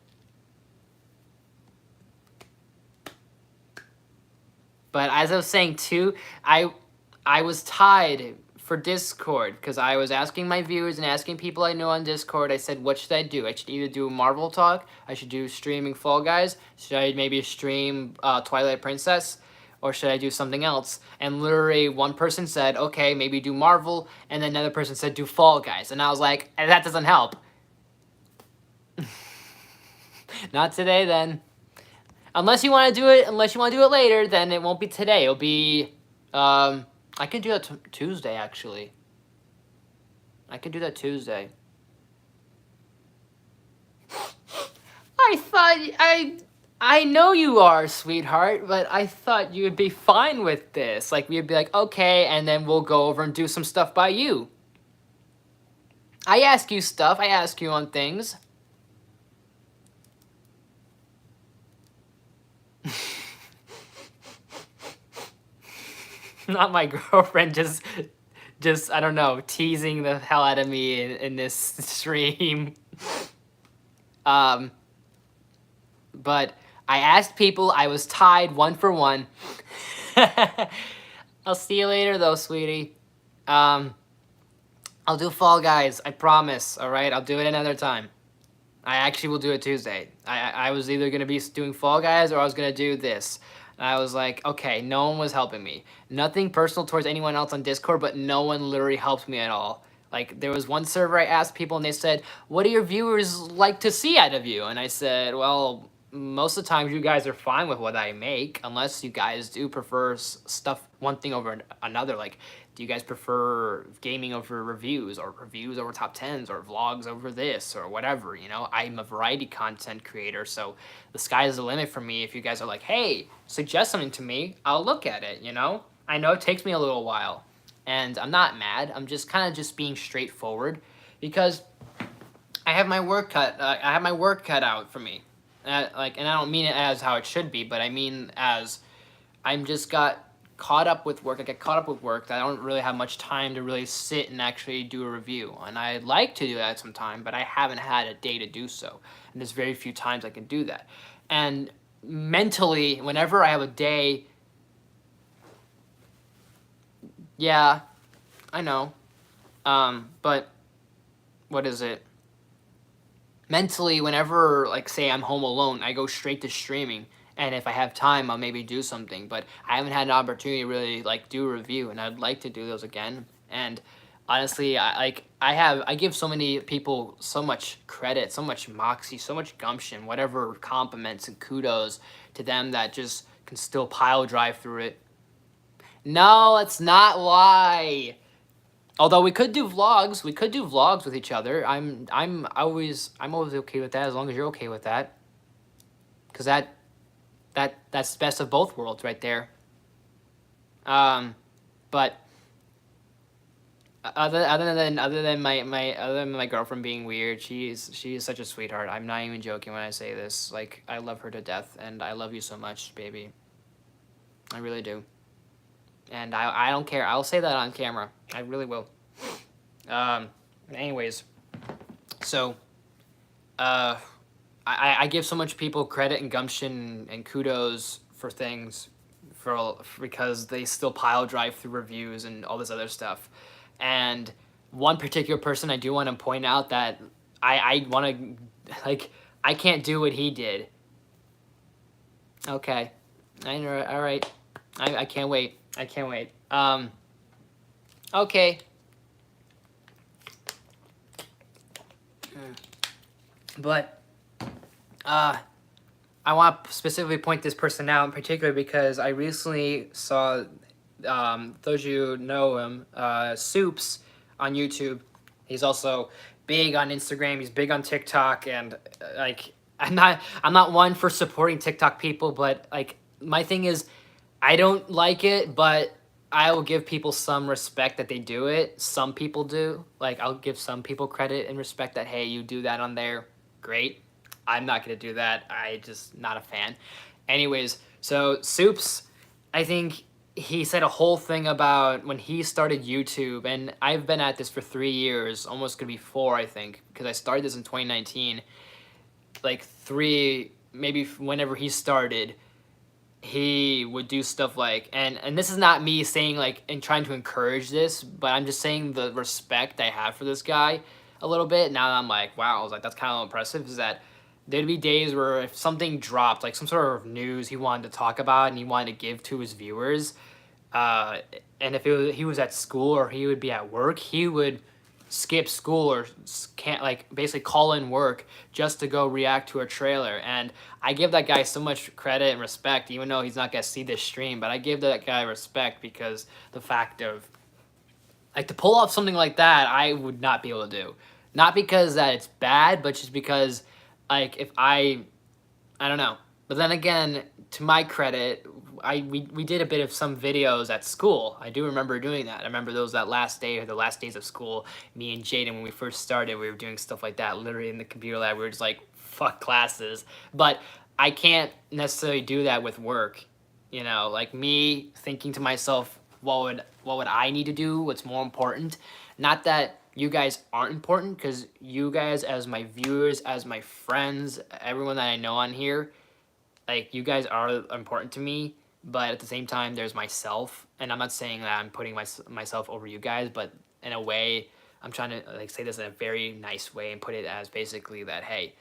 But as I was saying too, I was tied for Discord because I was asking my viewers and asking people I know on Discord. I said, what should I do? I should either do Marvel Talk, I should do streaming Fall Guys, should I maybe stream Twilight Princess, or should I do something else? And literally one person said, okay, maybe do Marvel, and then another person said do Fall Guys. And I was like, that doesn't help. Not today then. Unless you want to do it later, then it won't be today. It'll be, I can do that Tuesday, actually. I can do that Tuesday. I know you are, sweetheart, but I thought you would be fine with this. Like, we'd be like, okay, and then we'll go over and do some stuff by you. I ask you stuff. I ask you on things. Not my girlfriend, just I don't know, teasing the hell out of me in this stream. But I asked people, I was tied 1-for-1. I'll see you later though, sweetie. I'll do Fall Guys, I promise, alright? I'll do it another time. I actually will do it Tuesday. I was either going to be doing Fall Guys or I was going to do this. And I was like, okay, no one was helping me. Nothing personal towards anyone else on Discord, but no one literally helped me at all. Like, there was one server I asked people and they said, what do your viewers like to see out of you? And I said, well, most of the time you guys are fine with what I make, unless you guys do prefer stuff, one thing over another. Like, do you guys prefer gaming over reviews, or reviews over top 10s, or vlogs over this, or whatever, you know? I'm a variety content creator, so the sky is the limit for me. If you guys are like, hey, suggest something to me, I'll look at it, you know? I know it takes me a little while, and I'm not mad. I'm just kind of just being straightforward, because I have my work cut out for me. And I don't mean it as how it should be, but I mean as I'm just got caught up with work. I get caught up with work that I don't really have much time to really sit and actually do a review. And I'd like to do that sometime, but I haven't had a day to do so. And there's very few times I can do that. And mentally, whenever I have a day, yeah, I know. But what is it? Mentally, whenever, like, say I'm home alone, I go straight to streaming. And if I have time, I'll maybe do something. But I haven't had an opportunity to really, like, do a review. And I'd like to do those again. And honestly, I give so many people so much credit, so much moxie, so much gumption, whatever compliments and kudos to them that just can still pile drive through it. No, that's not why. Although we could do vlogs. We could do vlogs with each other. I'm always okay with that, as long as you're okay with that. Because that's the best of both worlds right there. But other than my girlfriend being weird, she is such a sweetheart. I'm not even joking when I say this. Like, I love her to death, and I love you so much, baby. I really do. And I don't care. I'll say that on camera. I really will. Anyways, so I give so much people credit and gumption and kudos for things because they still pile drive through reviews and all this other stuff. And one particular person I do want to point out that I want to, like, I can't do what he did. Okay. All right. I can't wait. I can't wait. Okay. But I want to specifically point this person out in particular because I recently saw, those of you know him, Soups on YouTube. He's also big on Instagram. He's big on TikTok, and like I'm not one for supporting TikTok people, but like my thing is I don't like it, but I will give people some respect that they do it. Some people do. Like, I'll give some people credit and respect that, hey, you do that on there. Great. I'm not going to do that. I just not a fan. Anyways, so Soups, I think he said a whole thing about when he started YouTube, and I've been at this for 3 years, almost gonna be 4, I think, because I started this in 2019. Like 3, maybe whenever he started, he would do stuff like, and this is not me saying like and trying to encourage this, but I'm just saying the respect I have for this guy a little bit. Now I'm like, wow, I was like, that's kind of impressive. Is that there'd be days where if something dropped, like some sort of news he wanted to talk about and he wanted to give to his viewers, uh, and if he was at school or he would be at work, he would skip school or can't like basically call in work just to go react to a trailer. And I give that guy so much credit and respect, even though he's not gonna see this stream. But I give that guy respect because the fact of like to pull off something like that, I would not be able to do. Not because that it's bad, but just because like if I don't know. But then again, to my credit, we did a bit of some videos at school. I do remember doing that. I remember those that last day or the last days of school. Me and Jaden, when we first started, we were doing stuff like that. Literally in the computer lab, we were just like, fuck classes. But I can't necessarily do that with work. You know, like me thinking to myself, what would I need to do? What's more important? Not that you guys aren't important, because you guys, as my viewers, as my friends, everyone that I know on here, like you guys are important to me. But at the same time, there's myself, and I'm not saying that I'm putting myself over you guys, but in a way, I'm trying to like say this in a very nice way and put it as basically that, hey,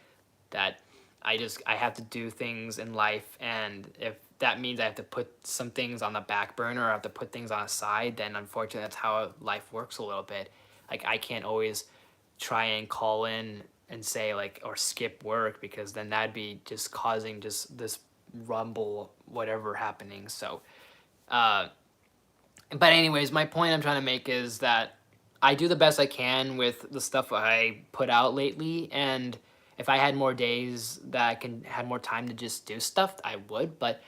that I have to do things in life, and if that means I have to put some things on the back burner or I have to put things on a side, then unfortunately that's how life works a little bit. Like I can't always try and call in and say like or skip work, because then that'd be just causing just this rumble whatever happening. So but anyways, my point I'm trying to make is that I do the best I can with the stuff I put out lately, and if I had more days that I can had more time to just do stuff, I would. But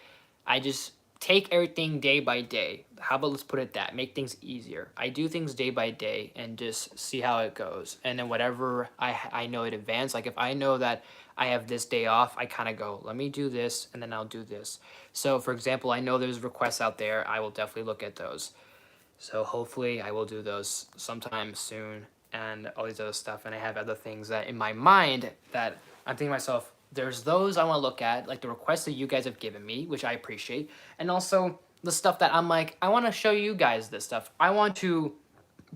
I just take everything day by day. How about let's put it that, make things easier. I do things day by day and just see how it goes. And then whatever I know in advance, like if I know that I have this day off, I kind of go, let me do this and then I'll do this. So for example, I know there's requests out there. I will definitely look at those. So hopefully I will do those sometime soon and all these other stuff. And I have other things that in my mind that I'm thinking to myself, there's those I want to look at, like the requests that you guys have given me, which I appreciate. And also the stuff that I'm like, I want to show you guys this stuff. I want to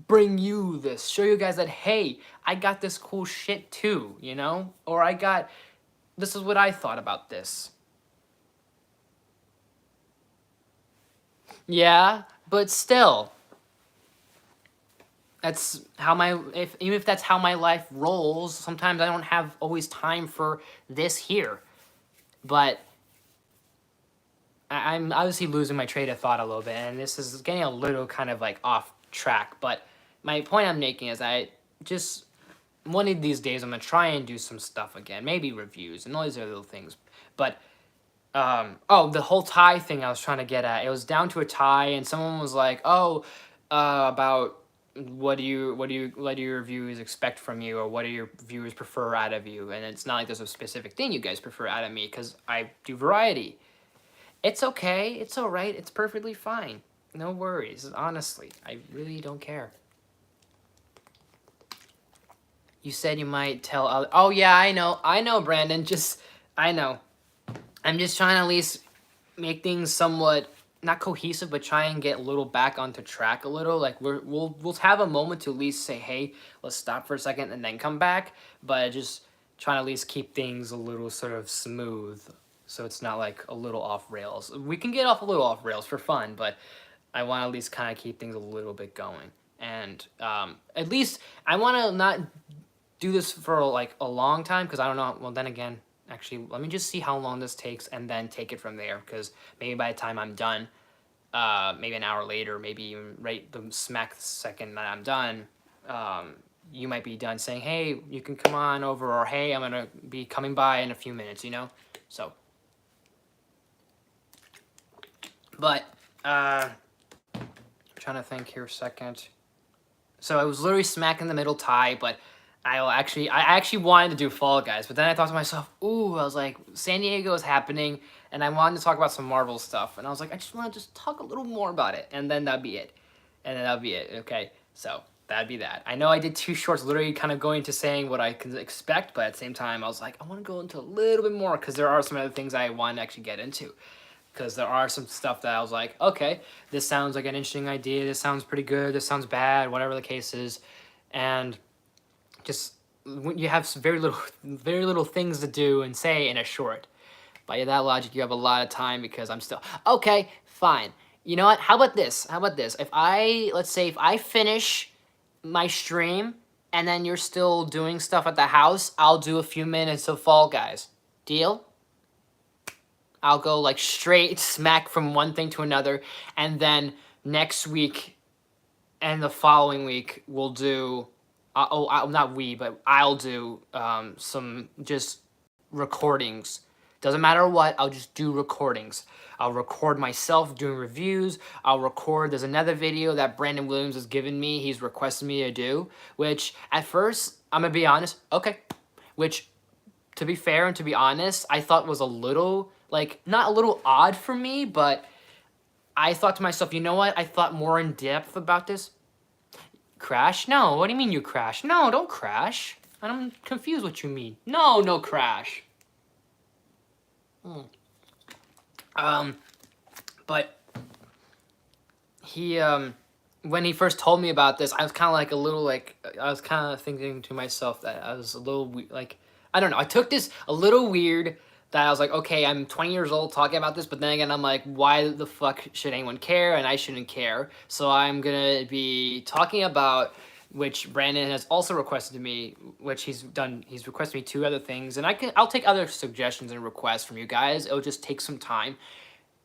bring you this, show you guys that, hey, I got this cool shit too, you know? Or this is what I thought about this. Yeah, but still, that's how even if that's how my life rolls, sometimes I don't have always time for this here. But I'm obviously losing my train of thought a little bit, and this is getting a little kind of like off track. But my point I'm making is I just, one of these days I'm gonna try and do some stuff again, maybe reviews and all these other little things. But oh, the whole tie thing I was trying to get at, it was down to a tie, and someone was like, oh, about what do your viewers expect from you, or what do your viewers prefer out of you? And it's not like there's a specific thing you guys prefer out of me, because I do variety. It's okay, it's all right, it's perfectly fine. No worries, honestly, I really don't care. You said you might tell other. Oh yeah, I know, Brandon. I know. I'm just trying to at least make things somewhat not cohesive, but try and get a little back onto track a little. Like we'll have a moment to at least say, hey, let's stop for a second and then come back. But just trying to at least keep things a little sort of smooth, so it's not like a little off rails. We can get off a little off rails for fun, but I want to at least kind of keep things a little bit going. And at least I want to not do this for like a long time, because I don't know. Well, then again, actually, let me just see how long this takes and then take it from there, because maybe by the time I'm done, maybe an hour later, maybe even right the smack second that I'm done, you might be done saying, hey, you can come on over, or hey, I'm gonna be coming by in a few minutes, you know? So, but I'm trying to think here a second. So I was literally smack in the middle tie, but I actually wanted to do Fall Guys, but then I thought to myself, ooh, I was like, San Diego is happening, and I wanted to talk about some Marvel stuff, and I was like, I just want to just talk a little more about it, and then that'd be it, okay? So that'd be that. I know I did 2 shorts, literally kind of going to saying what I can expect, but at the same time, I was like, I want to go into a little bit more because there are some other things I want to actually get into. Because there are some stuff that I was like, okay, this sounds like an interesting idea. This sounds pretty good. This sounds bad. Whatever the case is, and just when you have some very little things to do and say in a short. By that logic, you have a lot of time because I'm still okay. Fine. You know what? How about this? Let's say if I finish my stream and then you're still doing stuff at the house, I'll do a few minutes of Fall Guys. Deal? I'll go like straight smack from one thing to another, and then next week and the following week we'll do I'll do some just recordings. Doesn't matter what, I'll just do recordings. I'll record myself doing reviews. There's another video that Brandon Williams has given me. He's requested me to do, which at first, I'm going to be honest, okay. Which, to be fair and to be honest, I thought was a little, like, not a little odd for me, but I thought to myself, you know what? I thought more in depth about this. Crash? No, what do you mean you crash? No, don't crash. I'm confused what you mean. No crash. But he, when he first told me about this, I was kind of like I was kind of thinking to myself that I was a little, like, I don't know. I took this a little weird that I was like, okay, I'm 20 years old talking about this, but then again, I'm like, why the fuck should anyone care? And I shouldn't care. So I'm going to be talking about, which Brandon has also requested to me, which he's requested me 2 other things, and I'll take other suggestions and requests from you guys. It'll just take some time.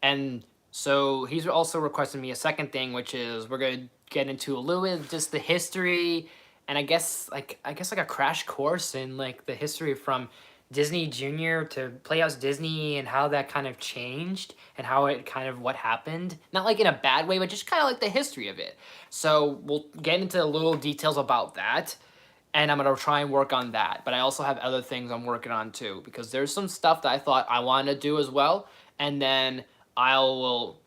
And so he's also requested me a second thing, which is we're going to get into a little bit of just the history, and I guess like a crash course in like the history from Disney Junior to Playhouse Disney and how that kind of changed and how it kind of what happened. Not like in a bad way, but just kind of like the history of it. So we'll get into little details about that, and I'm going to try and work on that. But I also have other things I'm working on too, because there's some stuff that I thought I wanted to do as well, and then I will...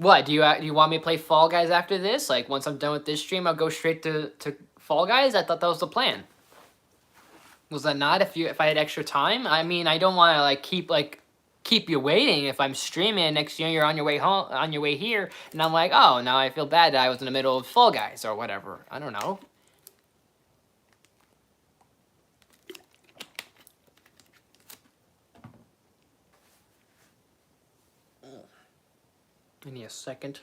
What, do you want me to play Fall Guys after this? Like, once I'm done with this stream, I'll go straight to Fall Guys? I thought that was the plan. Was that not if I had extra time? I mean, I don't want to, like, keep you waiting. If I'm streaming, next year you're on your way home, on your way here, and I'm like, oh, now I feel bad that I was in the middle of Fall Guys or whatever. I don't know. Give me a second.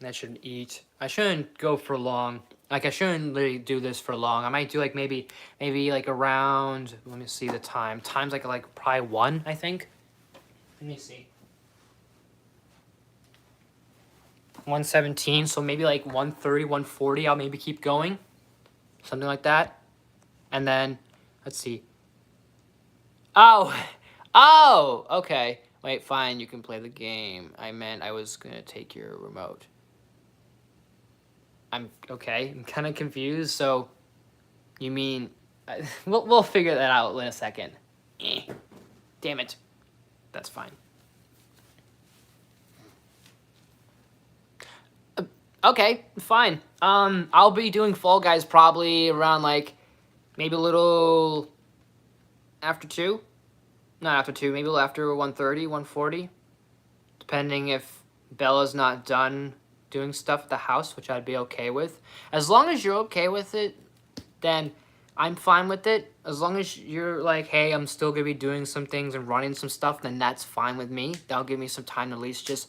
I shouldn't eat. I shouldn't go for long. Like, I shouldn't really do this for long. I might do, like, maybe like, around... Let me see the time. Time's, like probably 1, I think. Let me see. 1:17, so maybe, like, 1:30, 1:40, I'll maybe keep going. Something like that. And then, let's see. Oh! Oh! Okay. Wait, fine, you can play the game. I meant I was gonna take your remote. I'm kind of confused. So, you mean we'll figure that out in a second. Damn it. That's fine. Okay, fine. I'll be doing Fall Guys probably around like maybe a little after 2. Not after 2, maybe a little after 1:30, 1:40. Depending if Bella's not done doing stuff at the house, which I'd be okay with. As long as you're okay with it, then I'm fine with it. As long as you're like, hey, I'm still going to be doing some things and running some stuff, then that's fine with me. That'll give me some time to at least just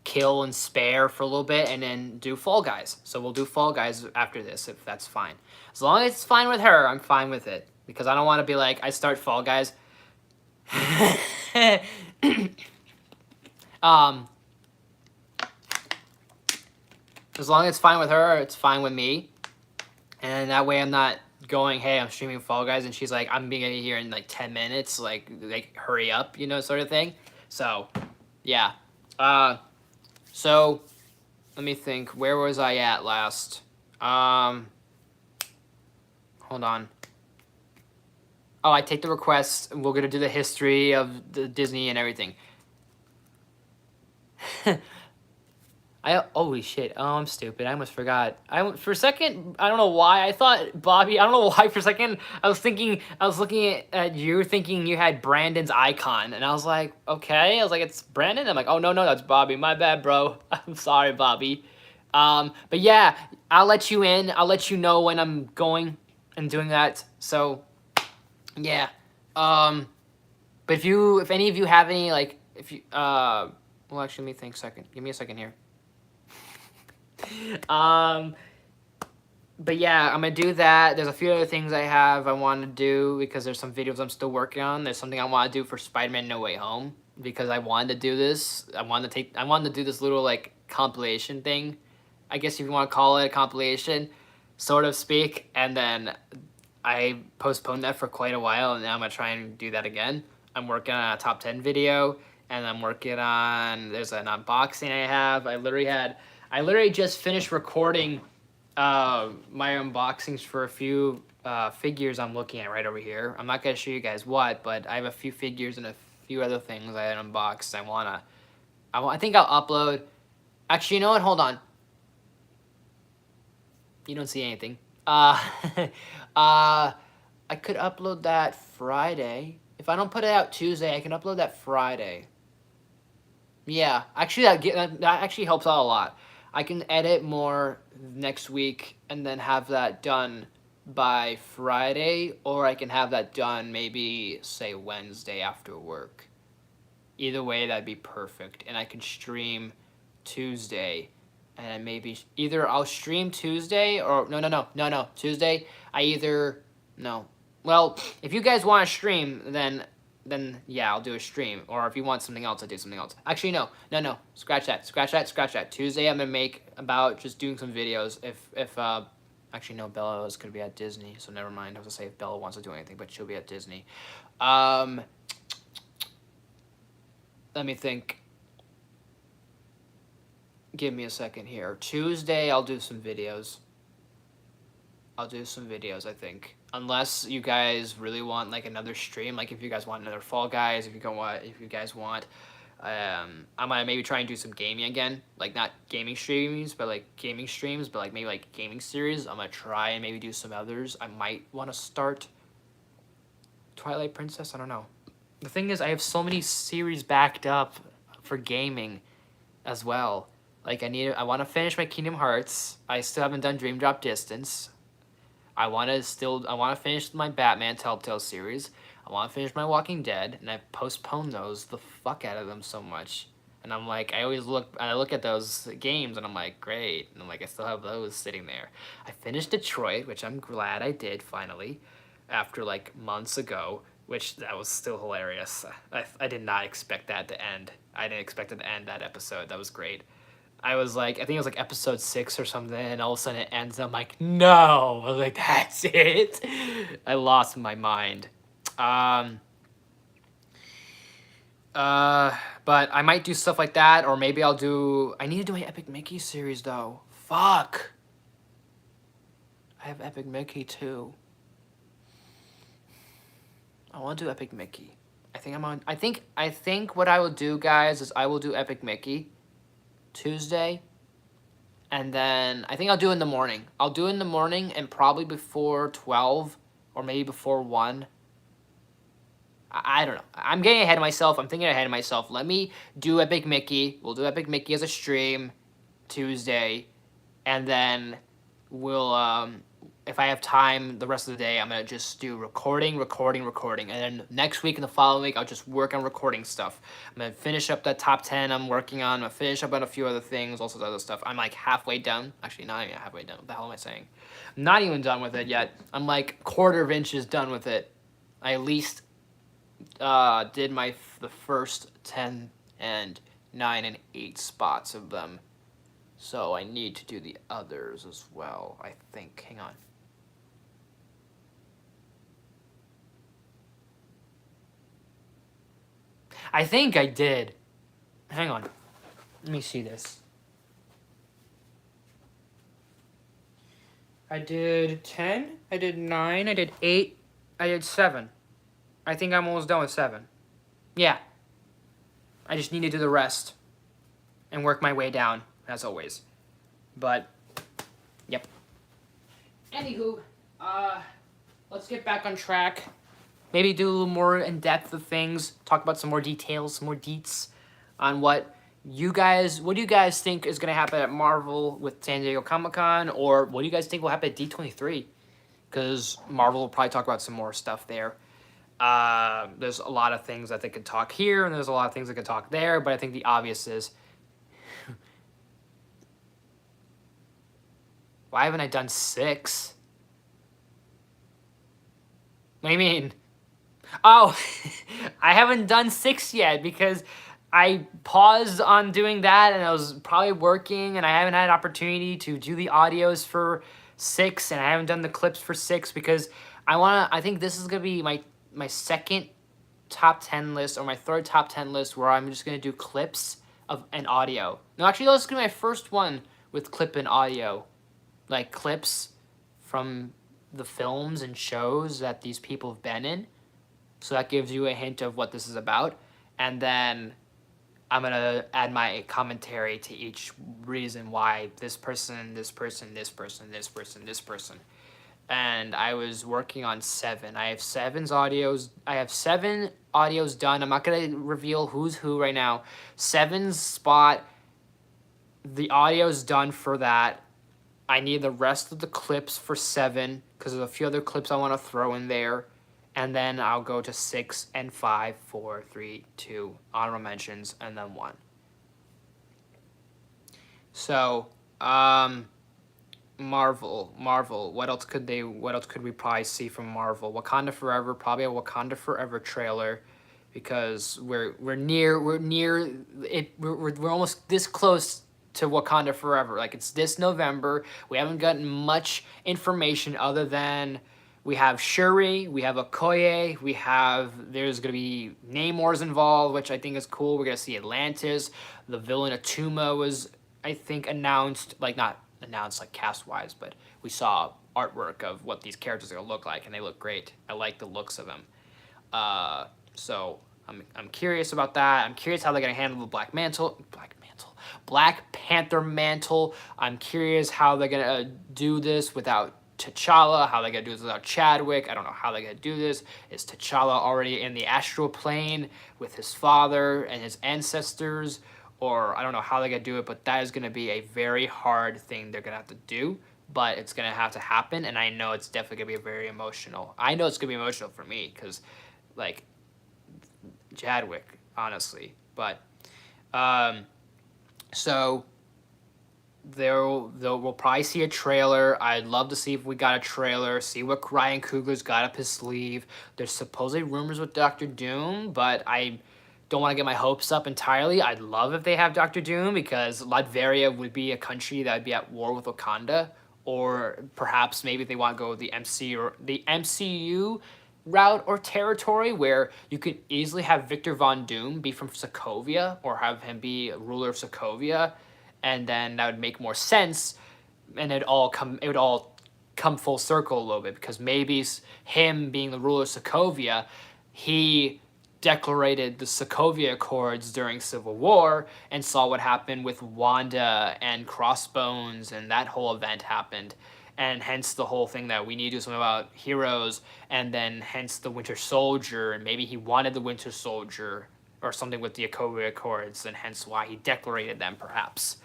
kill and spare for a little bit and then do Fall Guys. So we'll do Fall Guys after this, if that's fine. As long as it's fine with her, I'm fine with it. Because I don't want to be like, I start Fall Guys... as long as it's fine with her, it's fine with me. And that way I'm not going, hey, I'm streaming Fall Guys, and she's like, I'm being out of here in like 10 minutes, like hurry up, you know, sort of thing. So, yeah. So let me think. Where was I at last? Hold on. Oh, I take the request. We're gonna do the history of the Disney and everything. Holy shit. Oh, I'm stupid. I almost forgot. For a second, I don't know why. I thought Bobby. I don't know why. For a second, I was looking at you, thinking you had Brandon's icon, and I was like, okay. I was like, it's Brandon. I'm like, oh no, that's Bobby. My bad, bro. I'm sorry, Bobby. But yeah, I'll let you in. I'll let you know when I'm going and doing that. So, yeah. But if any of you have any, like, if you, well, actually, let me think a second. Give me a second here. But yeah, I'm gonna do that. There's a few other things I want to do because there's some videos I'm still working on. There's something I want to do for Spider-Man No Way Home because I wanted to do this. I wanted to do this little like compilation thing. I guess if you want to call it a compilation, sort of speak. And then I postponed that for quite a while, and now I'm gonna try and do that again. I'm working on a top 10 video, and I'm working on, there's an unboxing I have. I literally just finished recording my unboxings for a few figures I'm looking at right over here. I'm not gonna show you guys what, but I have a few figures and a few other things I unboxed. I think I'll upload. Actually, you know what? Hold on. You don't see anything. I could upload that Friday. If I don't put it out Tuesday, I can upload that Friday. Yeah, actually, that actually helps out a lot. I can edit more next week and then have that done by Friday, or I can have that done maybe, say, Wednesday after work. Either way, that'd be perfect. And I can stream Tuesday, and maybe either I'll stream Tuesday or no, Tuesday. No. Well, if you guys want to stream, then yeah, I'll do a stream. Or if you want something else, I'll do something else. Actually, no. Scratch that. Tuesday, I'm gonna make about just doing some videos. Actually, no, Bella is gonna be at Disney, so never mind. I was gonna say if Bella wants to do anything, but she'll be at Disney. Let me think. Give me a second here. Tuesday, I'll do some videos. I think. Unless you guys really want like another stream, like if you guys want another Fall Guys, if you guys want, I might maybe try and do some gaming again, like not gaming streams, but like gaming streams, but like maybe like gaming series. I'm gonna try and maybe do some others. I might want to start Twilight Princess. I don't know. The thing is, I have so many series backed up for gaming as well. Like I want to finish my Kingdom Hearts. I still haven't done Dream Drop Distance. I want to finish my Batman Telltale series. I want to finish my Walking Dead, and I've postponed those the fuck out of them so much. And I'm like, I look at those games, and I'm like, great. And I'm like, I still have those sitting there. I finished Detroit, which I'm glad I did finally, after like months ago, which that was still hilarious. I did not expect that to end. I didn't expect it to end that episode. That was great. I think it was like episode 6 or something, and all of a sudden it ends. I'm like, no! I was like, that's it? I lost my mind. But I might do stuff like that, or maybe I need to do my Epic Mickey series, though. Fuck! I have Epic Mickey, too. I want to do Epic Mickey. I think what I will do, guys, is I will do Epic Mickey Tuesday, and then I think I'll do it in the morning. I'll do it in the morning and probably before 12 or maybe before 1. I don't know. I'm getting ahead of myself. I'm thinking ahead of myself. Let me do Epic Mickey. We'll do Epic Mickey as a stream Tuesday, and then we'll if I have time the rest of the day, I'm gonna just do recording, and then next week and the following week, I'll just work on recording stuff. I'm gonna finish up that top 10 I'm working on. I'm gonna finish up on a few other things, all sorts of other stuff. I'm like halfway done. Actually, not even halfway done. What the hell am I saying? I'm not even done with it yet. I'm like quarter of inches done with it. I at least did the first 10 and 9 and 8 spots of them. So I need to do the others as well, I think. Hang on. I think I did. Hang on. Let me see this. I did 10, I did 9, I did 8, I did 7. I think I'm almost done with 7. Yeah. I just need to do the rest and work my way down, as always. But, yep. Anywho, let's get back on track. Maybe do a little more in-depth of things. Talk about some more details, some more deets on what do you guys think is going to happen at Marvel with San Diego Comic-Con, or what do you guys think will happen at D23? Because Marvel will probably talk about some more stuff there. There's a lot of things that they could talk here, and there's a lot of things they could talk there, but I think the obvious is... Why haven't I done 6? What do you mean? Oh, I haven't done 6 yet because I paused on doing that, and I was probably working, and I haven't had an opportunity to do the audios for 6, and I haven't done the clips for 6 because I think this is going to be my second top 10 list, or my third top 10 list, where I'm just going to do clips of an audio. No, actually, this is going to be my first one with clip and audio. Like, clips from the films and shows that these people have been in. So that gives you a hint of what this is about. And then I'm going to add my commentary to each reason why this person, this person, this person, this person, this person. And I was working on 7. I have 7 audios done. I'm not going to reveal who's who right now. 7's spot, the audio's done for that. I need the rest of the clips for 7 because there's a few other clips I want to throw in there. And then I'll go to 6 and 5, 4, 3, 2, honorable mentions, and then 1. So, Marvel. What else could we probably see from Marvel? Wakanda Forever, probably a Wakanda Forever trailer, because we're almost this close to Wakanda Forever. Like, it's this November. We haven't gotten much information other than we have Shuri, we have Okoye, there's going to be Namor's involved, which I think is cool. We're going to see Atlantis. The villain Atuma was, I think, announced, like, not announced like cast-wise, but we saw artwork of what these characters are going to look like, and they look great. I like the looks of them. So I'm curious about that. I'm curious how they're going to handle the Black Panther mantle. I'm curious how they're going to do this without T'Challa, how they're going to do this without Chadwick. I don't know how they're going to do this. Is T'Challa already in the astral plane with his father and his ancestors? Or I don't know how they're going to do it, but that is going to be a very hard thing they're going to have to do. But it's going to have to happen, and I know it's definitely going to be very emotional. I know it's going to be emotional for me because, like, Chadwick, honestly. But, so we'll probably see a trailer. I'd love to see if we got a trailer, see what Ryan Coogler's got up his sleeve. There's supposedly rumors with Doctor Doom, but I don't want to get my hopes up entirely. I'd love if they have Doctor Doom, because Latveria would be a country that would be at war with Wakanda, or perhaps maybe if they want to go the MCU route or territory, where you could easily have Victor Von Doom be from Sokovia, or have him be a ruler of Sokovia, and then that would make more sense, and it would all come full circle a little bit, because maybe him being the ruler of Sokovia, he declarated the Sokovia Accords during Civil War and saw what happened with Wanda and Crossbones, and that whole event happened, and hence the whole thing that we need to do something about heroes, and then hence the Winter Soldier, and maybe he wanted the Winter Soldier or something with the Sokovia Accords, and hence why he declarated them, perhaps.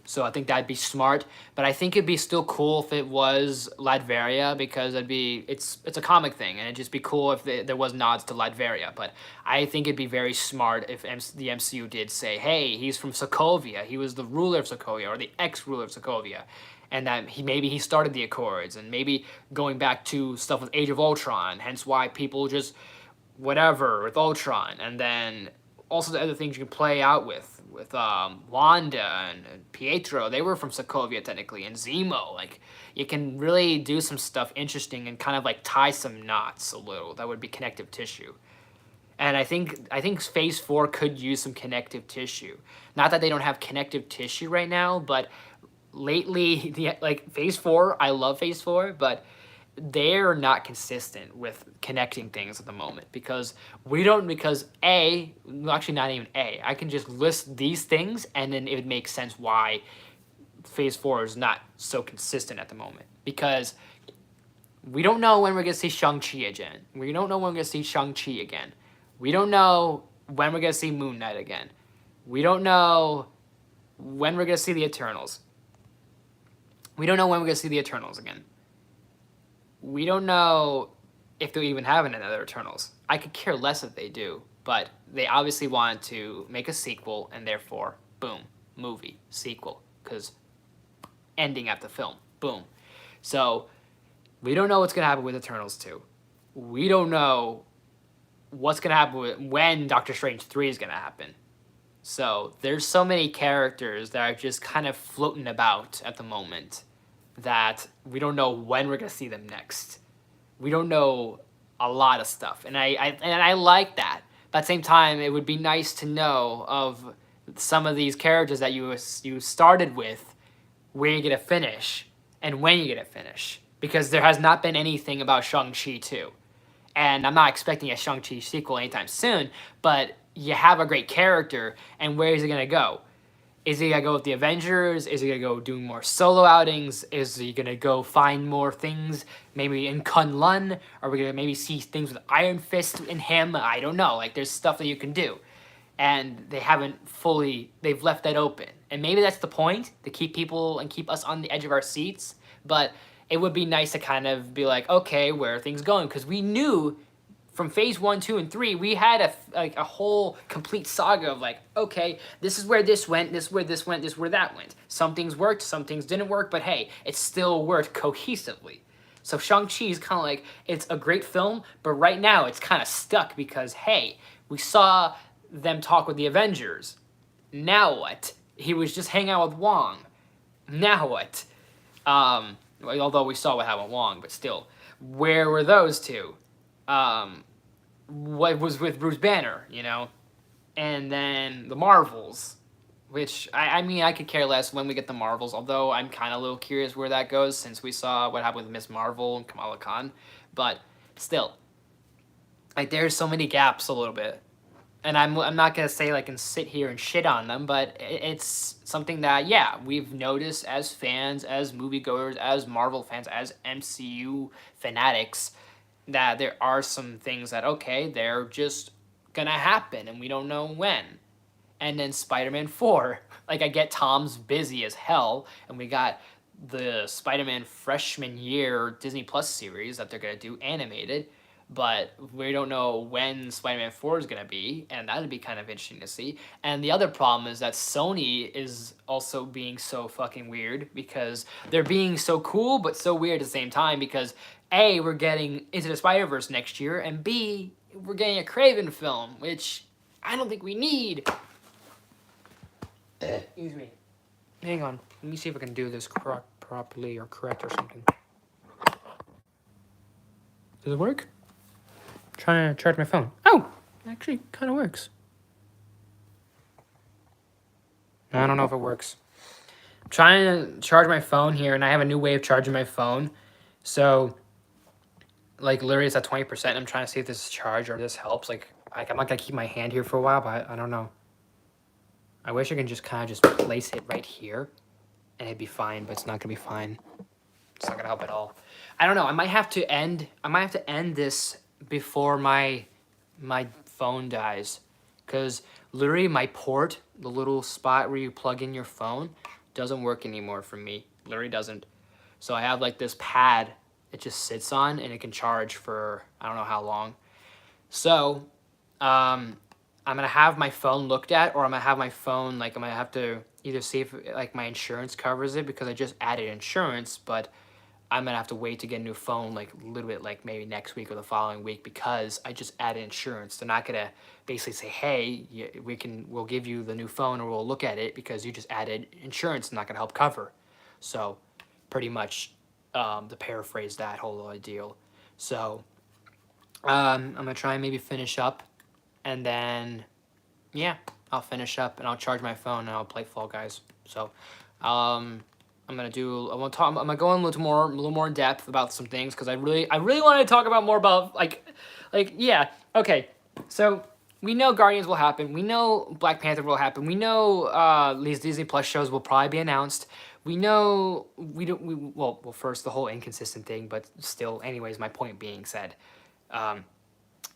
So I think that'd be smart, but I think it'd be still cool if it was Latveria, because it's a comic thing, and it'd just be cool if there was nods to Latveria. But I think it'd be very smart if the MCU did say, hey, he's from Sokovia, he was the ruler of Sokovia, or the ex-ruler of Sokovia, and that maybe he started the Accords, and maybe going back to stuff with Age of Ultron, hence why people just whatever with Ultron, and then also the other things you can play out with Wanda and Pietro. They were from Sokovia technically, and Zemo. Like, you can really do some stuff interesting and kind of like tie some knots a little. That would be connective tissue. And I think Phase 4 could use some connective tissue. Not that they don't have connective tissue right now, but lately, like Phase 4, I love Phase 4, but they're not consistent with connecting things at the moment because actually not even I can just list these things and then it would make sense why Phase 4 is not so consistent at the moment, because we don't know when we're going to see Shang-Chi again. We don't know when we're going to see Shang-Chi again. We don't know when we're going to see Moon Knight again. We don't know when we're going to see the Eternals. We don't know when we're going to see the Eternals again. We don't know if they'll even have another Eternals. I could care less if they do, but they obviously wanted to make a sequel, and therefore, boom, movie, sequel, because ending at the film, boom. So, we don't know what's going to happen with Eternals 2. We don't know what's going to happen when Doctor Strange 3 is going to happen. So, there's so many characters that are just kind of floating about at the moment that we don't know when we're going to see them next. We don't know a lot of stuff. And I like that. But at the same time, it would be nice to know of some of these characters that you started with, where you're going to finish, and when you're going to finish. Because there has not been anything about Shang-Chi 2. And I'm not expecting a Shang-Chi sequel anytime soon, but you have a great character, and where is it going to go? Is he going to go with the Avengers? Is he going to go do more solo outings? Is he going to go find more things, maybe in Kunlun? Are we going to maybe see things with Iron Fist in him? I don't know. Like, there's stuff that you can do. And they've left that open. And maybe that's the point, to keep people and keep us on the edge of our seats. But it would be nice to kind of be like, okay, where are things going? Because we knew from Phase 1, 2, and 3, we had a whole complete saga of like, okay, this is where this went, this is where this went, this is where that went. Some things worked, some things didn't work, but hey, it still worked cohesively. So Shang-Chi is kind of like, it's a great film, but right now it's kind of stuck because, hey, we saw them talk with the Avengers. Now what? He was just hanging out with Wong. Now what? Although we saw what happened with Wong, but still, where were those two? What was with Bruce Banner, you know? And then the Marvels, which, I mean, I could care less when we get the Marvels, although I'm kind of a little curious where that goes since we saw what happened with Miss Marvel and Kamala Khan. But still, like, there's so many gaps a little bit. And I'm not going to say, like, and sit here and shit on them, but it's something that, yeah, we've noticed as fans, as moviegoers, as Marvel fans, as MCU fanatics, that there are some things that, okay, they're just gonna happen, and we don't know when. And then Spider-Man 4, like, I get Tom's busy as hell, and we got the Spider-Man freshman year Disney Plus series that they're gonna do animated, but we don't know when Spider-Man 4 is gonna be, and that'd be kind of interesting to see. And the other problem is that Sony is also being so fucking weird, because they're being so cool, but so weird at the same time, because A, we're getting Into the Spider-Verse next year, and B, we're getting a Kraven film, which I don't think we need. Excuse me. Hang on. Let me see if I can do this properly or correct or something. Does it work? I'm trying to charge my phone. Oh! It actually kind of works. I don't know if it works. I'm trying to charge my phone here, and I have a new way of charging my phone. So, like, literally it's at 20%. I'm trying to see if this is charged or this helps. Like, I'm not going to keep my hand here for a while, but I don't know. I wish I could just kind of just place it right here, and it'd be fine, but it's not going to be fine. It's not going to help at all. I don't know. I might have to end this before my phone dies, because literally my port, the little spot where you plug in your phone, doesn't work anymore for me. Literally doesn't. So I have like this pad it just sits on, and it can charge for I don't know how long. So I'm gonna have my phone looked at, or I'm gonna have my phone, like, I'm gonna have to either see if like my insurance covers it, because I just added insurance, but I'm gonna have to wait to get a new phone, like a little bit, like maybe next week or the following week, because I just added insurance. They're not gonna basically say, hey, we'll give you the new phone, or we'll look at it because you just added insurance. It's not gonna help cover. So pretty much to paraphrase that whole deal. So I'm gonna try and maybe finish up and then, yeah, I'll finish up and I'll charge my phone and I'll play Fall Guys. So, I'm gonna go in a little more in depth about some things because I really want to talk about more about yeah. Okay, so we know Guardians will happen. We know Black Panther will happen. We know these Disney Plus shows will probably be announced. We know well first the whole inconsistent thing, but still, anyways, my point being said.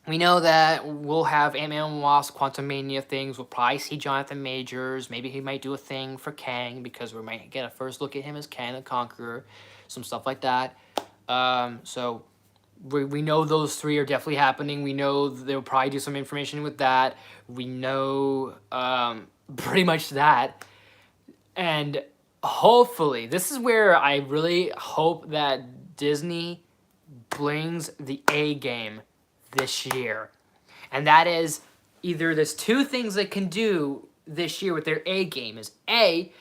We know that we'll have Ant-Man and Wasp, Quantumania things. We'll probably see Jonathan Majors. Maybe he might do a thing for Kang because we might get a first look at him as Kang the Conqueror. Some stuff like that. So we know those three are definitely happening. We know they'll probably do some information with that. We know pretty much that. And hopefully, this is where I really hope that Disney brings the A game this year. And that is either there's two things they can do this year with their A game is A,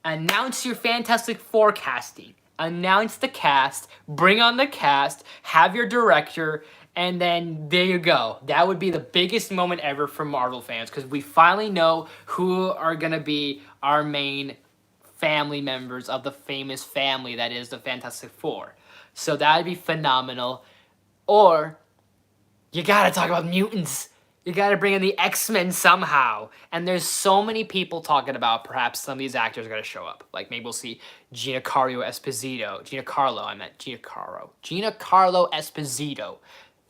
announce your Fantastic Four casting. Announce the cast, bring on the cast, have your director, and then there you go. That would be the biggest moment ever for Marvel fans because we finally know who are going to be our main family members of the famous family that is the Fantastic Four. So that would be phenomenal. Or you gotta talk about mutants. You gotta bring in the X-Men somehow. And there's so many people talking about perhaps some of these actors are gonna show up. Like maybe we'll see Giancarlo Esposito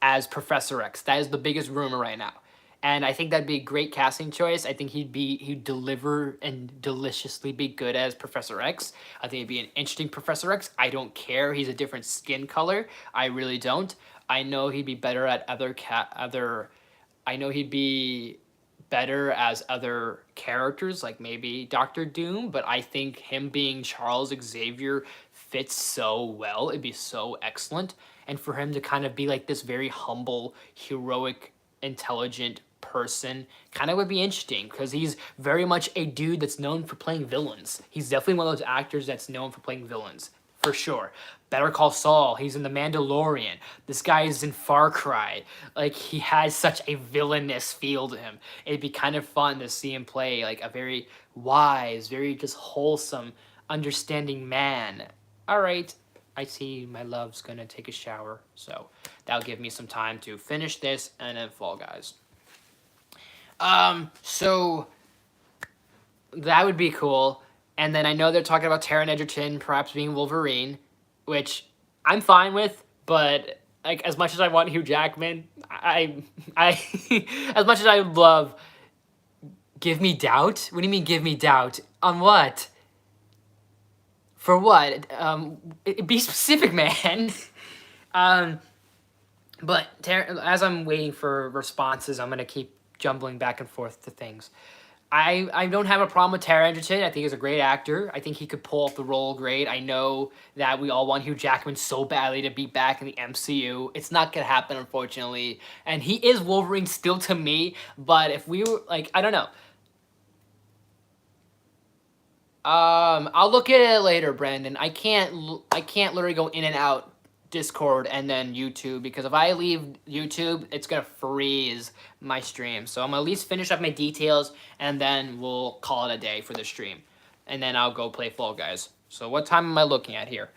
as Professor X. That is the biggest rumor right now. And I think that'd be a great casting choice. I think he'd deliver and deliciously be good as Professor X. I think it'd be an interesting Professor X. I don't care. He's a different skin color. I really don't. I know he'd be better at I know he'd be better as other characters, like maybe Doctor Doom, but I think him being Charles Xavier fits so well. It'd be so excellent. And for him to kind of be like this very humble, heroic, intelligent person kind of would be interesting because he's very much a dude that's known for playing villains. He's definitely one of those actors that's known for playing villains. For sure. Better Call Saul. He's in The Mandalorian. This guy is in Far Cry. Like, he has such a villainous feel to him. It'd be kind of fun to see him play, like, a very wise, very just wholesome, understanding man. All right. I see my love's gonna take a shower. So, that'll give me some time to finish this and then Fall Guys. So, that would be cool. And then I know they're talking about Taron Egerton perhaps being Wolverine, which I'm fine with, but like as much as I want Hugh Jackman, I as much as I love give me doubt? What do you mean give me doubt? On what? For what? Be specific, man. But as I'm waiting for responses, I'm going to keep jumbling back and forth to things. I don't have a problem with Taron Egerton. I think he's a great actor. I think he could pull off the role great. I know that we all want Hugh Jackman so badly to be back in the MCU. It's not going to happen, unfortunately. And he is Wolverine still to me, but if we were, like, I don't know. I'll look at it later, Brandon. I can't literally go in and out Discord and then YouTube, because if I leave YouTube, it's gonna freeze my stream. So I'm gonna at least finish up my details and then we'll call it a day for the stream. And then I'll go play Fall Guys. So what time am I looking at here?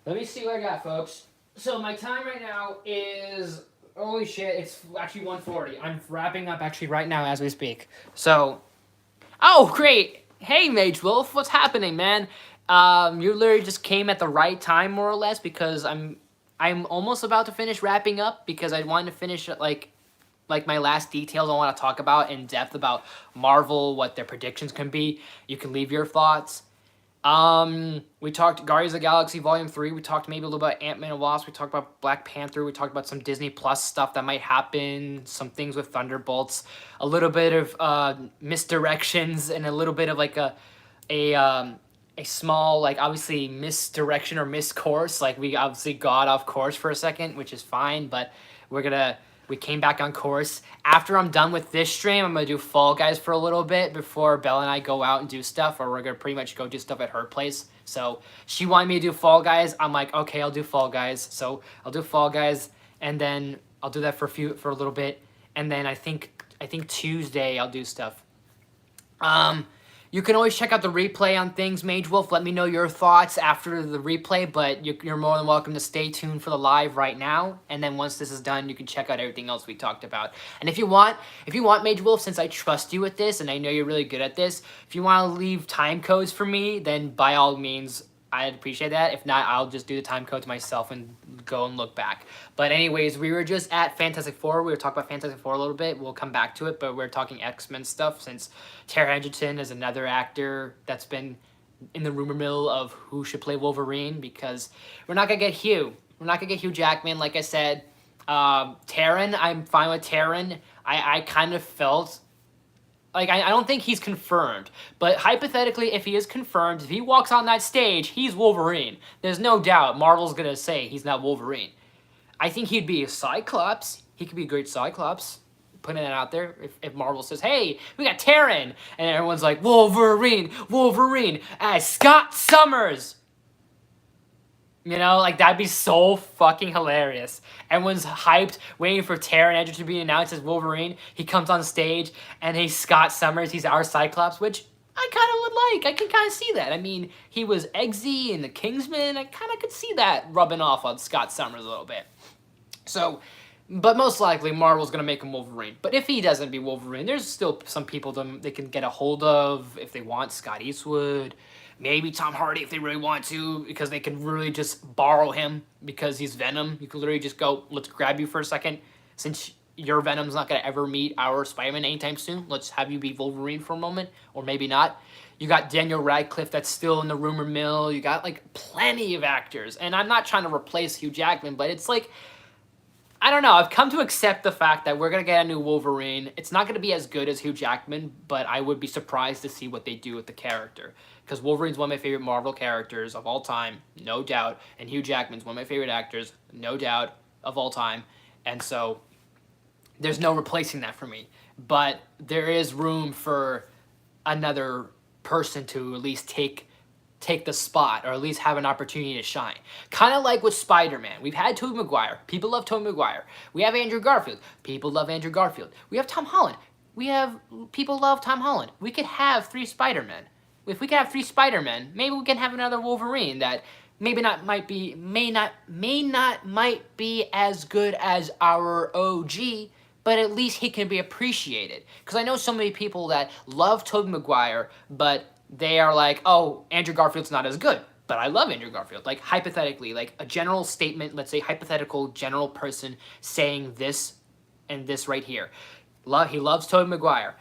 Let me see what I got, folks. So my time right now is, holy shit, it's actually 1:40. I'm wrapping up actually right now as we speak. So, oh, great. Hey, Mage Wolf, what's happening, man? You literally just came at the right time, more or less, because I'm almost about to finish wrapping up, because I wanted to finish like my last details I want to talk about in depth about Marvel, what their predictions can be. You can leave your thoughts. We talked Guardians of the Galaxy Volume 3. We talked maybe a little about Ant-Man and Wasp. We talked about Black Panther. We talked about some Disney Plus stuff that might happen. Some things with Thunderbolts. A little bit of misdirections and a little bit of like a small, like, obviously misdirection or miscourse. Like, we obviously got off course for a second, which is fine, but we came back on course. After I'm done with this stream, I'm going to do Fall Guys for a little bit before Belle and I go out and do stuff, or we're going to pretty much go do stuff at her place. So she wanted me to do Fall Guys. I'm like, okay, I'll do Fall Guys. So I'll do Fall Guys, and then I'll do that for a little bit. And then I think I think Tuesday I'll do stuff. You can always check out the replay on things, Mage Wolf. Let me know your thoughts after the replay, but you're more than welcome to stay tuned for the live right now. And then once this is done, you can check out everything else we talked about. And if you want Mage Wolf, since I trust you with this and I know you're really good at this, if you want to leave time codes for me, then by all means, I'd appreciate that. If not, I'll just do the time codes myself and go and look back. But anyways, we were just at Fantastic Four. We were talking about Fantastic Four a little bit. We'll come back to it, but we're talking X-Men stuff since Tara Edgerton is another actor that's been in the rumor mill of who should play Wolverine, because we're not going to get Hugh. We're not going to get Hugh Jackman, like I said. Taron, I'm fine with Taron. I kind of felt... Like, I don't think he's confirmed, but hypothetically, if he is confirmed, if he walks on that stage, he's Wolverine. There's no doubt Marvel's going to say he's not Wolverine. I think he'd be a Cyclops. He could be a great Cyclops, putting it out there. If Marvel says, hey, we got Taron, and everyone's like, Wolverine, as Scott Summers. You know, like, that'd be so fucking hilarious. Everyone's hyped, waiting for Taron Egerton to be announced as Wolverine. He comes on stage, and he's Scott Summers. He's our Cyclops, which I kind of would like. I can kind of see that. I mean, he was Eggsy in The Kingsman. I kind of could see that rubbing off on Scott Summers a little bit. So, but most likely, Marvel's going to make him Wolverine. But if he doesn't be Wolverine, there's still some people they can get a hold of if they want. Scott Eastwood. Maybe Tom Hardy if they really want to, because they can really just borrow him because he's Venom. You could literally just go, let's grab you for a second. Since your Venom's not going to ever meet our Spider-Man anytime soon, let's have you be Wolverine for a moment, or maybe not. You got Daniel Radcliffe that's still in the rumor mill. You got, like, plenty of actors. And I'm not trying to replace Hugh Jackman, but it's like, I don't know. I've come to accept the fact that we're going to get a new Wolverine. It's not going to be as good as Hugh Jackman, but I would be surprised to see what they do with the character. Because Wolverine's one of my favorite Marvel characters of all time, no doubt. And Hugh Jackman's one of my favorite actors, no doubt, of all time. And so there's no replacing that for me. But there is room for another person to at least take the spot, or at least have an opportunity to shine. Kind of like with Spider-Man. We've had Tobey Maguire. People love Tobey Maguire. We have Andrew Garfield. People love Andrew Garfield. We have Tom Holland. People love Tom Holland. We could have 3 Spider-Men. If we could have 3 Spider-Men, maybe we can have another Wolverine that might be as good as our OG, but at least he can be appreciated. Because I know so many people that love Tobey Maguire, but they are like, oh, Andrew Garfield's not as good. But I love Andrew Garfield. Like, hypothetically, like a general statement, let's say hypothetical general person saying this and this right here. He loves Tobey Maguire.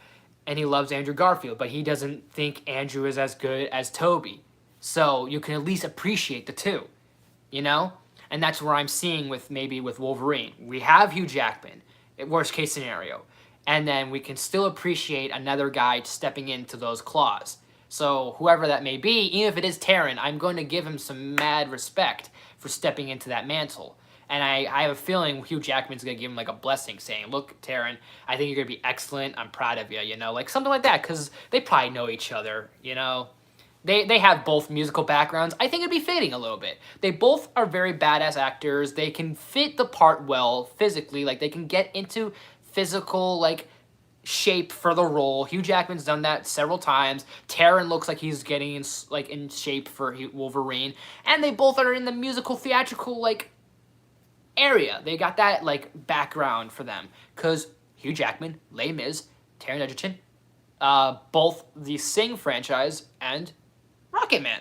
And he loves Andrew Garfield, but he doesn't think Andrew is as good as Tobey. So you can at least appreciate the two, you know? And that's where I'm seeing with Wolverine. We have Hugh Jackman, worst case scenario. And then we can still appreciate another guy stepping into those claws. So whoever that may be, even if it is Taron, I'm going to give him some mad respect for stepping into that mantle. And I have a feeling Hugh Jackman's going to give him, like, a blessing, saying, look, Taron, I think you're going to be excellent. I'm proud of you, you know? Like, something like that, because they probably know each other, you know? They have both musical backgrounds. I think it'd be fitting a little bit. They both are very badass actors. They can fit the part well physically. Like, they can get into physical, like, shape for the role. Hugh Jackman's done that several times. Taron looks like he's getting in shape for Wolverine. And they both are in the musical, theatrical, like, area. They got that, like, background for them. Because Hugh Jackman, Les Mis, Taron Egerton, both the Sing franchise and Rocketman.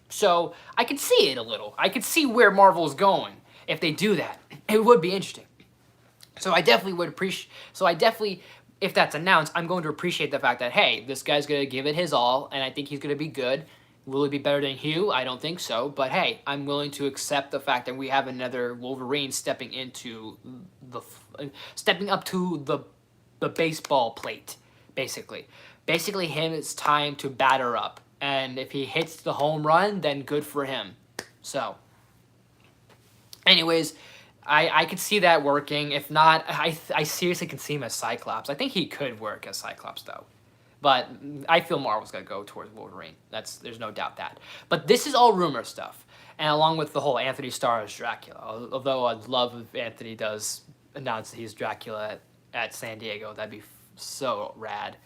So I could see it a little. I could see where Marvel's going if they do that. It would be interesting. So I definitely would appreciate... if that's announced, I'm going to appreciate the fact that, hey, this guy's going to give it his all, and I think he's going to be good. Will he be better than Hugh? I don't think so. But hey, I'm willing to accept the fact that we have another Wolverine stepping up to the baseball plate, basically. Basically, it's time to batter up. And if he hits the home run, then good for him. So, anyways, I could see that working. If not, I seriously can see him as Cyclops. I think he could work as Cyclops, though. But I feel Marvel's going to go towards Wolverine. There's no doubt that. But this is all rumor stuff. And along with the whole Anthony Starr as Dracula. Although I'd love if Anthony does announce that he's Dracula at San Diego. That'd be so rad.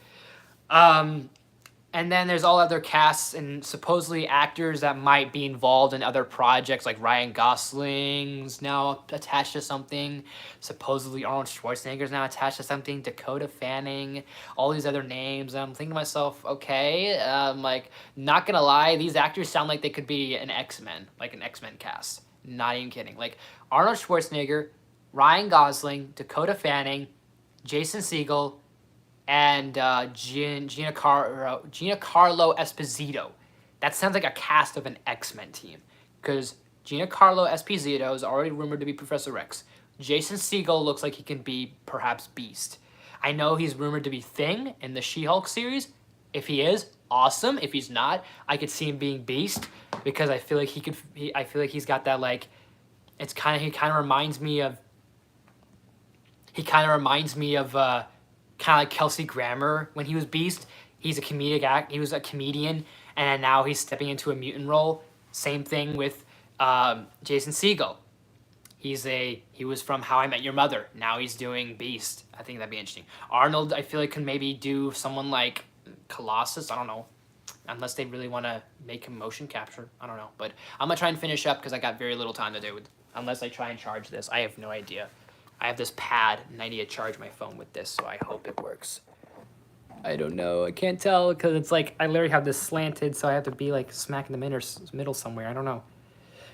And then there's all other casts and supposedly actors that might be involved in other projects, like Ryan Gosling's now attached to something. Supposedly Arnold Schwarzenegger's now attached to something. Dakota Fanning, all these other names. And I'm thinking to myself, okay, like, not gonna lie, these actors sound like they could be an X-Men, like an X-Men cast. Not even kidding. Like Arnold Schwarzenegger, Ryan Gosling, Dakota Fanning, Jason Segel, and Giancarlo Esposito. That sounds like a cast of an X-Men team, because Giancarlo Esposito is already rumored to be Professor X. Jason Segel looks like he can be perhaps Beast. I know he's rumored to be Thing in the She-Hulk series. If he is, awesome. If he's not, I could see him being Beast, because I feel like I feel like he's got that, like, he kind of reminds me of kind of like Kelsey Grammer when he was Beast. He was a comedian, and now he's stepping into a mutant role. Same thing with Jason Segel. He was from How I Met Your Mother. Now he's doing Beast. I think that'd be interesting. Arnold, I feel like, can maybe do someone like Colossus. I don't know. Unless they really want to make him motion capture. I don't know. But I'm going to try and finish up because I got very little time to do it. Unless I try and charge this. I have no idea. I have this pad, and I need to charge my phone with this, so I hope it works. I don't know. I can't tell, because it's like, I literally have this slanted, so I have to be, like, smack in the middle somewhere. I don't know.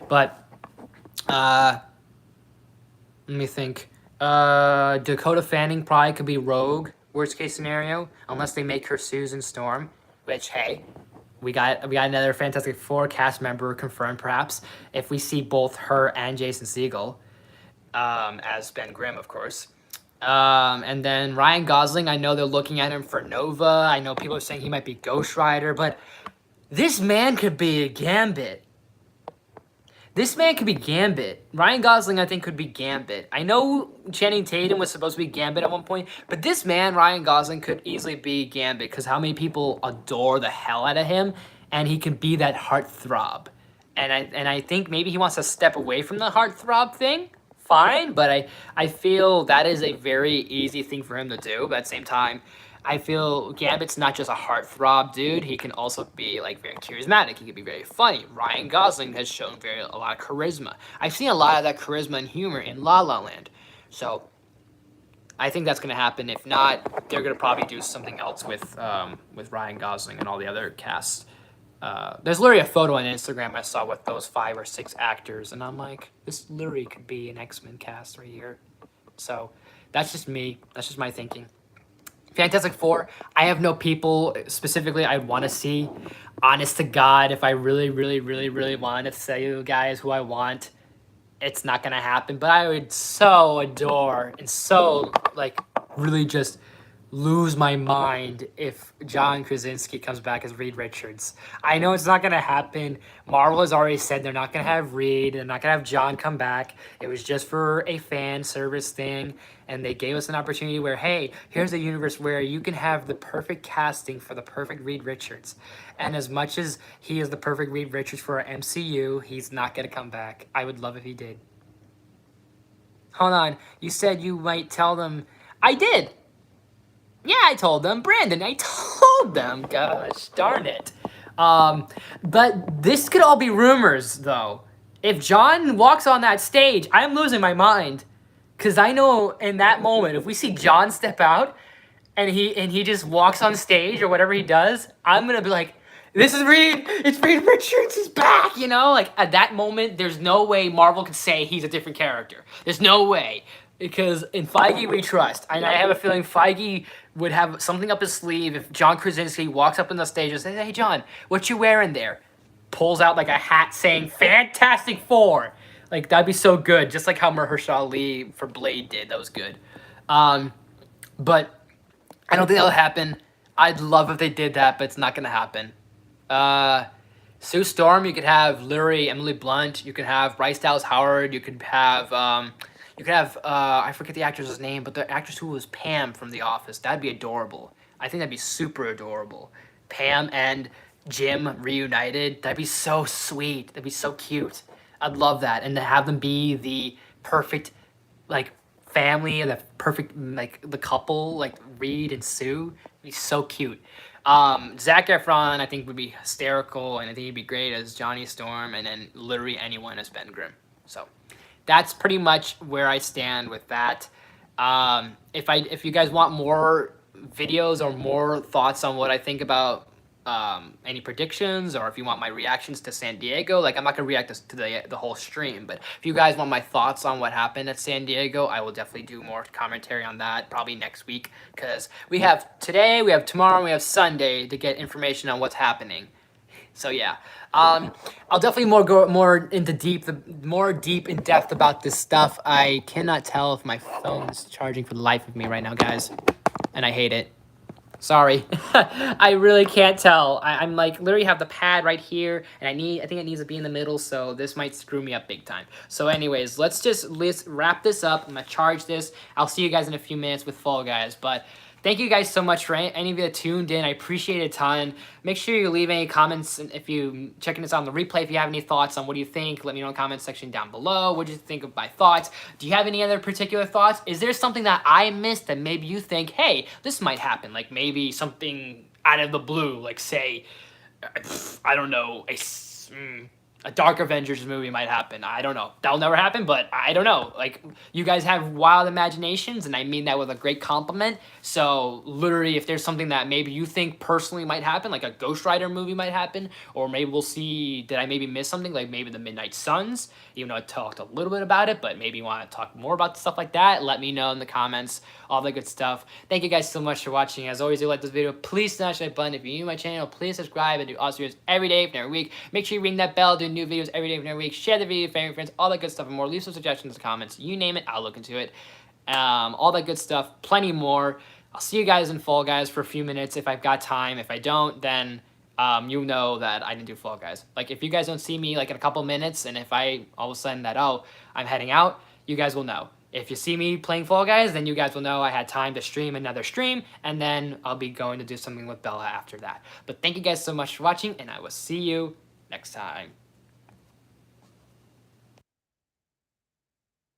But, let me think. Dakota Fanning probably could be Rogue, worst case scenario, unless they make her Susan Storm, which, hey, we got another Fantastic Four cast member confirmed, perhaps, if we see both her and Jason Segel. As Ben Grimm, of course. And then Ryan Gosling, I know they're looking at him for Nova. I know people are saying he might be Ghost Rider, but this man could be Gambit. Ryan Gosling, I think, could be Gambit. I know Channing Tatum was supposed to be Gambit at one point, but this man, Ryan Gosling, could easily be Gambit, because how many people adore the hell out of him, and he can be that heartthrob. And I think maybe he wants to step away from the heartthrob thing. Fine, but I feel that is a very easy thing for him to do. But at the same time, I feel Gambit's not just a heartthrob dude. He can also be, like, very charismatic. He can be very funny. Ryan Gosling has shown a lot of charisma. I've seen a lot of that charisma and humor in La La Land. So I think that's going to happen. If not, they're going to probably do something else with Ryan Gosling and all the other casts. There's literally a photo on Instagram I saw with those 5 or 6 actors, and I'm like, this literally could be an X-Men cast right here. So that's just me. That's just my thinking. Fantastic Four, I have no people specifically I want to see. Honest to God, if I really, really, really, really wanted to tell you guys who I want, it's not going to happen. But I would so adore and so, like, really just lose my mind if John Krasinski comes back as Reed Richards. I know it's not going to happen. Marvel has already said they're not going to have Reed. They're not going to have John come back. It was just for a fan service thing. And they gave us an opportunity where, hey, here's a universe where you can have the perfect casting for the perfect Reed Richards. And as much as he is the perfect Reed Richards for our MCU, he's not going to come back. I would love if he did. Hold on. You said you might tell them. I did. Yeah, I told them. Brandon, I told them. Gosh, darn it. But this could all be rumors, though. If John walks on that stage, I'm losing my mind. Because I know in that moment, if we see John step out and he just walks on stage or whatever he does, I'm going to be like, this is Reed. It's Reed Richards. He's back, you know? Like, at that moment, there's no way Marvel could say he's a different character. There's no way. Because in Feige, we trust. And I have a feeling Feige would have something up his sleeve if John Krasinski walks up on the stage and says, hey, John, what you wearing there? Pulls out, like, a hat saying, Fantastic Four. Like, that'd be so good. Just like how Mahershala Ali for Blade did. That was good. But I don't think that'll happen. I'd love if they did that, but it's not going to happen. Sue Storm, you could have literally Emily Blunt. You could have Bryce Dallas Howard. You could have... I forget the actress's name, but the actress who was Pam from The Office. That'd be adorable. I think that'd be super adorable. Pam and Jim reunited. That'd be so sweet. That'd be so cute. I'd love that. And to have them be the perfect, like, family and the perfect, like, the couple, like, Reed and Sue. It'd be so cute. Zac Efron, I think, would be hysterical, and I think he'd be great as Johnny Storm, and then literally anyone as Ben Grimm. So that's pretty much where I stand with that. If you guys want more videos or more thoughts on what I think about any predictions, or if you want my reactions to San Diego, like I'm not gonna react to the whole stream, but if you guys want my thoughts on what happened at San Diego, I will definitely do more commentary on that probably next week, because we have today, we have tomorrow, and we have Sunday to get information on what's happening. So yeah, I'll definitely go more in depth about this stuff. I cannot tell if my phone's charging for the life of me right now, guys, and I hate it. Sorry, I really can't tell. I'm like literally have the pad right here, and I think it needs to be in the middle, so this might screw me up big time. So anyways, let's wrap this up. I'm gonna charge this. I'll see you guys in a few minutes with Fall Guys, but thank you guys so much for any of you that tuned in. I appreciate it a ton. Make sure you leave any comments if you checking this out on the replay. If you have any thoughts on what do you think, let me know in the comment section down below. What do you think of my thoughts? Do you have any other particular thoughts? Is there something that I missed that maybe you think, hey, this might happen? Like maybe something out of the blue, like say, I don't know, a Dark Avengers movie might happen. I don't know. That'll never happen, but I don't know. Like, you guys have wild imaginations, and I mean that with a great compliment. So, literally, if there's something that maybe you think personally might happen, like a Ghost Rider movie might happen, or maybe we'll see, did I maybe miss something? Like maybe the Midnight Suns, even though I talked a little bit about it, but maybe you want to talk more about stuff like that, let me know in the comments, all that good stuff. Thank you guys so much for watching. As always, if you like this video, please smash that button. If you're new to my channel, please subscribe. I do awesome videos every day, every week. Make sure you ring that bell, do new videos every day, every week. Share the video with family, friends, all that good stuff and more. Leave some suggestions in the comments. You name it, I'll look into it. All that good stuff, plenty more. I'll see you guys in Fall Guys for a few minutes if I've got time. If I don't, then you know that I didn't do Fall Guys. Like, if you guys don't see me like in a couple minutes, and if I all of a sudden that, oh, I'm heading out, you guys will know. If you see me playing Fall Guys, then you guys will know I had time to stream another stream, and then I'll be going to do something with Bella after that. But thank you guys so much for watching, and I will see you next time.